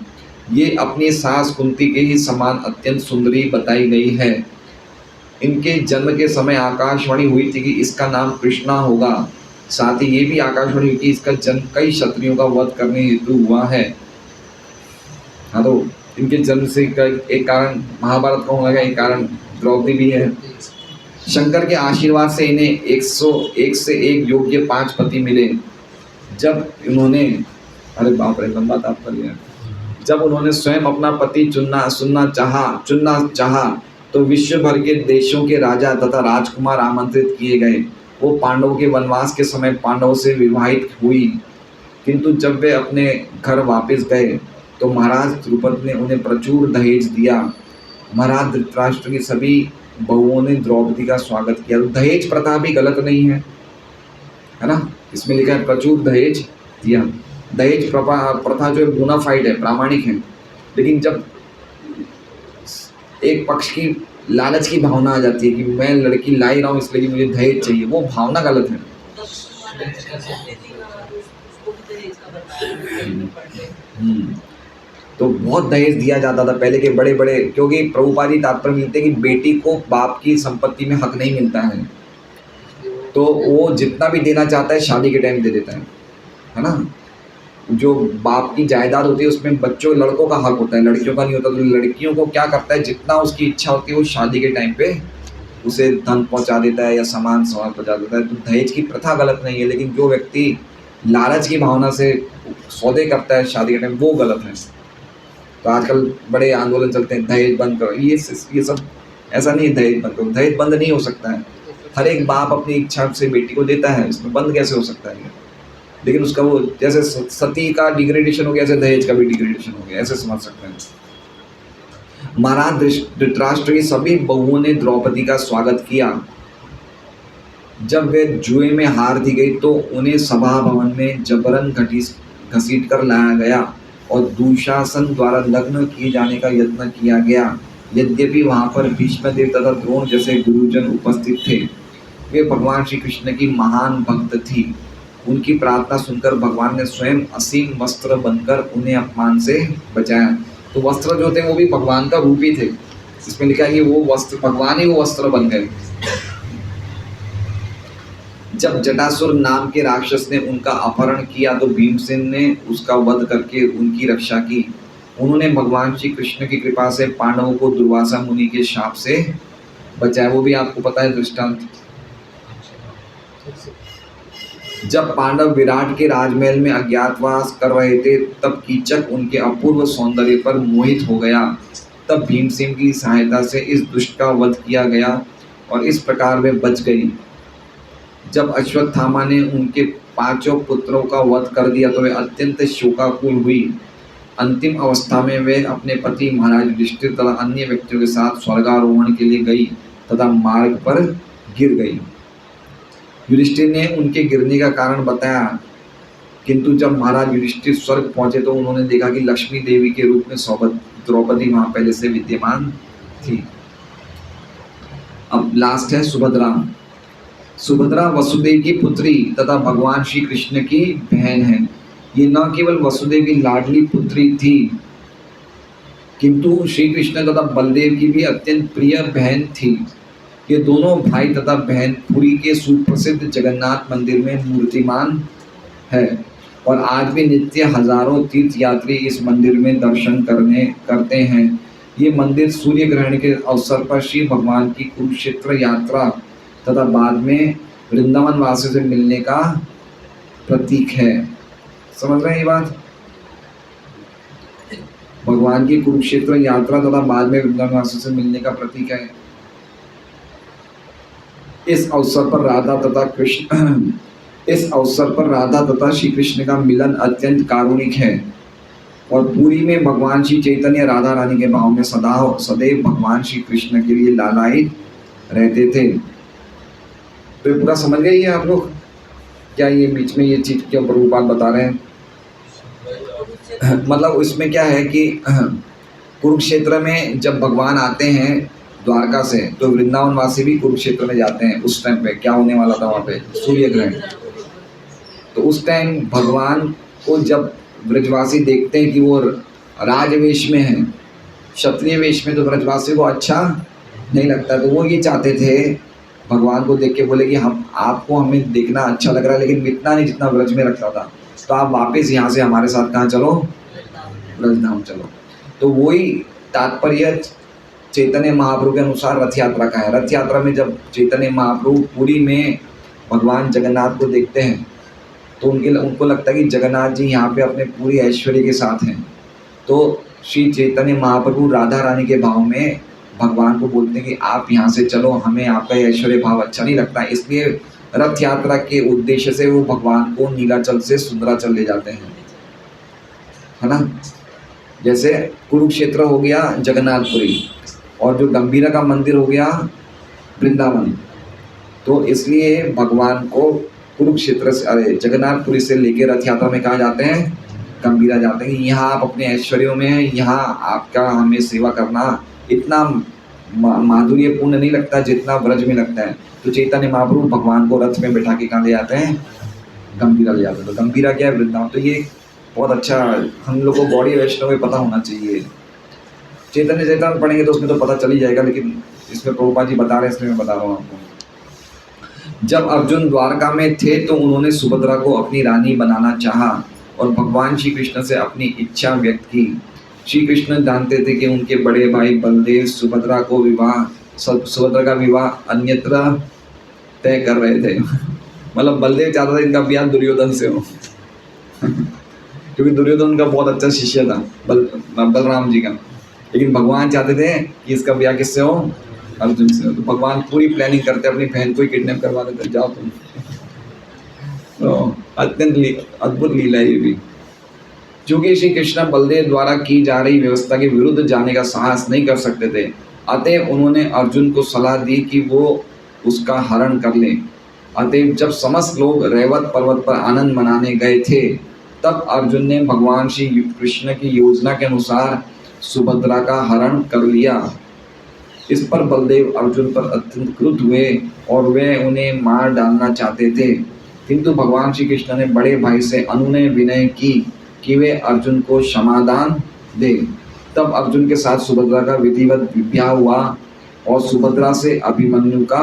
ये अपनी सास कुंती के ही समान अत्यंत सुंदरी बताई गई है। इनके जन्म के समय आकाशवाणी हुई थी कि इसका नाम कृष्णा होगा। साथ ही ये भी आकाशवाणी हुई कि इसका जन्म कई क्षत्रियों का वध करने हेतु हुआ है। हाँ, तो इनके जन्म से एक कारण महाभारत का होगा, एक कारण द्रौपदी भी है। शंकर के आशीर्वाद से इन्हें 101 से 1 योग्य 5 पति मिले। जब उन्होंने, अरे बाप रे, लंबा ताप कर लिया। जब उन्होंने स्वयं अपना पति चुनना चाहा तो विश्व भर के देशों के राजा तथा राजकुमार आमंत्रित किए गए। वो पांडवों के वनवास के समय पांडवों से विवाहित हुई, किंतु जब वे अपने घर वापस गए तो महाराज द्रुपद ने उन्हें प्रचुर दहेज दिया। महाराज धृतराष्ट्र की सभी बहुओं ने द्रौपदी का स्वागत किया। तो दहेज प्रथा भी गलत नहीं है, है ना। इसमें लिखा है प्रचुर दहेज दिया। दहेज प्रथा जो है बोनाफाइड है, प्रामाणिक है। लेकिन जब एक पक्ष की लालच की भावना आ जाती है कि मैं लड़की ला ही रहा हूँ इसलिए कि मुझे दहेज चाहिए, वो भावना गलत है। तो बहुत दहेज दिया जाता था पहले के बड़े बड़े, क्योंकि प्रभुपाद जी तात्पर्य मिलते हैं कि बेटी को बाप की संपत्ति में हक नहीं मिलता है, तो वो जितना भी देना चाहता है शादी के टाइम दे देता है ना। जो बाप की जायदाद होती है उसमें बच्चों लड़कों का हक होता है, लड़कियों का नहीं होता। तो लड़कियों को क्या करता है, जितना उसकी इच्छा होती है वो शादी के टाइम पे उसे धन पहुंचा देता है या सामान पहुंचा देता है। तो दहेज की प्रथा गलत नहीं है, लेकिन जो व्यक्ति लालच की भावना से सौदे करता है शादी के टाइम, वो गलत है। तो आजकल बड़े आंदोलन चलते हैं दहेज बंद करो, ये सब ऐसा नहीं है। दहेज बंद करो, दहेज बंद नहीं हो सकता है। हर एक बाप अपनी इच्छा से बेटी को देता है, इसमें बंद कैसे हो सकता है। लेकिन उसका वो जैसे सती का डिग्रेडेशन हो गया, ऐसे दहेज का भी डिग्रेडेशन हो गया, ऐसे समझ सकते हैं। महाराज धृतराष्ट्र की सभी बहुओं ने द्रौपदी का स्वागत किया। जब वे जुए में हार दी गई तो उन्हें सभा भवन में जबरन घसीट कर लाया गया और दुशासन द्वारा लग्न किए जाने का यत्न किया गया। यद्यपि वहां पर भीष्मदेव तथा द्रोण जैसे गुरुजन उपस्थित थे, वे भगवान श्री कृष्ण की महान भक्त थी। उनकी प्रार्थना सुनकर भगवान ने स्वयं असीम वस्त्र बनकर उन्हें अपमान से बचाया। तो वस्त्र जो थे वो भी भगवान का रूप ही थे। इसमें लिखा है कि वो वस्त्र भगवान ही वो वस्त्र बन गए। जब जटासुर नाम के राक्षस ने उनका अपहरण किया तो भीमसेन ने उसका वध करके उनकी रक्षा की। उन्होंने भगवान श्री कृष्ण की कृपा से पांडवों को दुर्वासा मुनि के शाप से बचाया। वो भी आपको पता है दृष्टांत। जब पांडव विराट के राजमहल में अज्ञातवास कर रहे थे तब कीचक उनके अपूर्व सौंदर्य पर मोहित हो गया। तब भीमसेन की सहायता से इस दुष्ट का वध किया गया और इस प्रकार वे बच गई। जब अश्वत्थामा ने उनके 5 पुत्रों का वध कर दिया तो वे अत्यंत शोकाकुल हुई। अंतिम अवस्था में वे अपने पति महाराज युधिष्ठिर तथा अन्य व्यक्तियों के साथ स्वर्गारोहण के लिए गई तथा मार्ग पर गिर गई। युधिष्ठिर ने उनके गिरने का कारण बताया, किंतु जब महाराज युधिष्ठिर स्वर्ग पहुंचे तो उन्होंने देखा कि लक्ष्मी देवी के रूप में द्रौपदी वहां पहले से विद्यमान थी। अब लास्ट है सुभद्रा। सुभद्रा वसुदेव की पुत्री तथा भगवान श्री कृष्ण की बहन है। ये न केवल वसुदेव की लाडली पुत्री थी किंतु श्री कृष्ण तथा बलदेव की भी अत्यंत प्रिय बहन थी। ये दोनों भाई तथा बहन पुरी के सुप्रसिद्ध जगन्नाथ मंदिर में मूर्तिमान है और आज भी नित्य हजारों तीर्थ यात्री इस मंदिर में दर्शन करते हैं। ये मंदिर सूर्य ग्रहण के अवसर पर श्री भगवान की कुरुक्षेत्र यात्रा तथा बाद में वृंदावन वासियों से मिलने का प्रतीक है। समझ रहे हैं ये बात? भगवान की कुरुक्षेत्र यात्रा तथा बाद में वृंदावन वासियों से मिलने का प्रतीक है। इस अवसर पर राधा तथा श्री कृष्ण का मिलन अत्यंत कारुणिक है और पूरी में भगवान श्री चैतन्य राधा रानी के भाव में सदैव भगवान श्री कृष्ण के लिए लालायित रहते थे। तो ये पूरा समझ गए आप लोग? क्या ये बीच में ये चीज के ऊपर उपाय बता रहे हैं? मतलब इसमें क्या है कि कुरुक्षेत्र में जब भगवान आते हैं द्वारका से तो वृंदावन वासी भी कुरुक्षेत्र में जाते हैं। उस टाइम पे क्या होने वाला था वहाँ पे? सूर्य ग्रहण। तो उस टाइम भगवान को जब ब्रजवासी देखते हैं कि वो राजवेश में है, क्षत्रिय वेश में, तो ब्रजवासी को अच्छा नहीं लगता। तो वो ये चाहते थे भगवान को देख के बोले कि हम आपको हमें देखना अच्छा लग रहा है लेकिन इतना नहीं जितना ब्रज में रखता था, तो आप वापस यहाँ से हमारे साथ कहाँ चलो? ब्रजधाम चलो। तो वही तात्पर्य चैतन्य महाप्रभु के अनुसार रथ यात्रा का है। रथ यात्रा में जब चैतन्य महाप्रभु पुरी में भगवान जगन्नाथ को देखते हैं तो उनको लगता है कि जगन्नाथ जी यहाँ पे अपने पूरी ऐश्वर्य के साथ हैं। तो श्री चैतन्य महाप्रभु राधा रानी के भाव में भगवान को बोलते हैं कि आप यहाँ से चलो, हमें आपका ऐश्वर्य भाव अच्छा नहीं लगता। इसलिए रथ यात्रा के उद्देश्य से वो भगवान को नीलाचल से सुंदराचल ले जाते हैं, है ना। जैसे कुरुक्षेत्र हो गया जगन्नाथपुरी और जो गंभीरा का मंदिर हो गया वृंदावन। तो इसलिए भगवान को कुरुक्षेत्र से, अरे जगन्नाथपुरी से लेके रथ यात्रा में कहाँ जाते हैं? गंभीरा जाते हैं। यहाँ आप अपने ऐश्वर्यों में हैं, यहाँ आपका हमें सेवा करना इतना माधुर्यपूर्ण नहीं लगता जितना व्रज में लगता है। तो चैतन्य महाप्रभु भगवान को रथ में बैठा के कहाँ ले जाते हैं? गंभीरा ले जाते हैं। तो गंभीरा क्या है? वृंदावन। तो ये बहुत अच्छा, हम लोग को गौड़ी वैष्णव में पता होना चाहिए। चैतन्य चैतन्य पढ़ेंगे तो उसमें तो पता चल ही जाएगा, लेकिन इसमें प्रभुपाद जी बता रहे हैं, इसलिए मैं बता रहा हूँ आपको। जब अर्जुन द्वारका में थे तो उन्होंने सुभद्रा को अपनी रानी बनाना चाहा और भगवान श्री कृष्ण से अपनी इच्छा व्यक्त की। श्री कृष्ण जानते थे कि उनके बड़े भाई बलदेव सुभद्रा का विवाह अन्यत्र तय कर रहे थे। मतलब बलदेव चाहता था इनका ब्याह दुर्योधन से हो क्योंकि दुर्योधन उनका बहुत अच्छा शिष्य था, बलराम जी का। लेकिन भगवान चाहते थे कि इसका ब्याह किससे हो? अर्जुन से हो। तो भगवान पूरी प्लानिंग करते अपनी बहन को ही किडनैप करवा देते, जाओ तुम। तो अत्यंत अद्भुत लीला है ये भी। क्योंकि श्री कृष्ण बलदेव द्वारा की जा रही व्यवस्था के विरुद्ध जाने का साहस नहीं कर सकते थे, अतः उन्होंने अर्जुन को सलाह दी कि वो उसका हरण कर ले। अतः जब समस्त लोग रेवत पर्वत पर आनंद मनाने गए थे तब अर्जुन ने भगवान श्री कृष्ण की योजना के अनुसार सुभद्रा का हरण कर लिया। इस पर बलदेव अर्जुन पर अत्यंत क्रुद्ध हुए और वे उन्हें मार डालना चाहते थे, किंतु भगवान श्री कृष्ण ने बड़े भाई से अनुनय विनय की कि वे अर्जुन को क्षमादान दे। तब अर्जुन के साथ सुभद्रा का विधिवत विवाह हुआ और सुभद्रा से अभिमन्यु का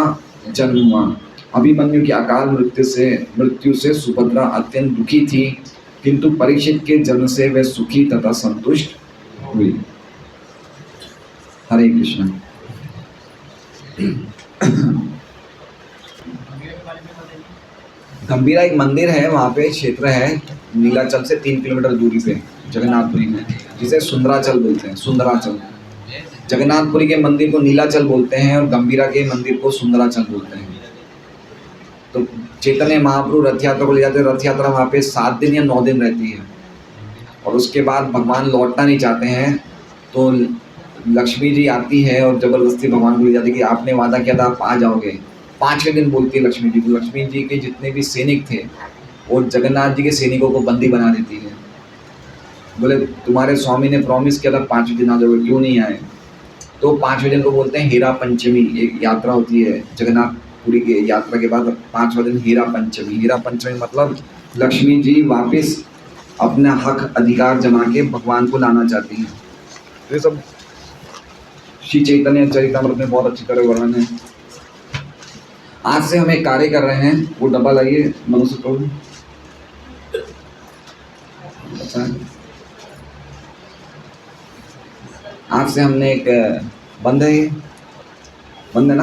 जन्म हुआ। अभिमन्यु की अकाल मृत्यु से सुभद्रा अत्यंत दुखी थी, किंतु परीक्षित के जन्म से वे सुखी तथा संतुष्ट हुई। हरे कृष्ण। गंभीरा एक मंदिर है, वहाँ पे क्षेत्र है नीलाचल से 3 किलोमीटर दूरी पे जगन्नाथपुरी में, जिसे सुंदराचल बोलते हैं। सुंदराचल, जगन्नाथपुरी के मंदिर को नीलाचल बोलते हैं और गंभीरा के मंदिर को सुंदराचल बोलते हैं। तो चैतन्य महाप्रभु रथ यात्रा को ले जाते हैं। रथ यात्रा वहाँ पे 7 दिन या 9 दिन रहती है और उसके बाद भगवान लौटना नहीं चाहते हैं, तो लक्ष्मी जी आती है और ज़बरदस्ती भगवान को ले जाती है कि आपने वादा किया था आप आ जाओगे। 5वें दिन बोलती है लक्ष्मी जी। तो लक्ष्मी जी के जितने भी सैनिक थे और जगन्नाथ जी के सैनिकों को बंदी बना देती है। बोले तुम्हारे स्वामी ने प्रॉमिस किया था 5वें दिन आ जाओगे, क्यों नहीं आए? तो 5वें दिन को बोलते हैं हीरा पंचमी। एक यात्रा होती है जगन्नाथपुरी की यात्रा के बाद 5वां दिन हीरा पंचमी। हीरा पंचमी मतलब लक्ष्मी जी वापस अपना हक अधिकार जमा के भगवान को लाना चाहती हैं। ये सब श्री चैतन्य चरितामृत में बहुत अच्छी तरह वर्णन है। आज से हम एक कार्य कर रहे हैं, वो डब्बा लाइए मनुष्य को। अच्छा, आज से हमने एक बंद है ना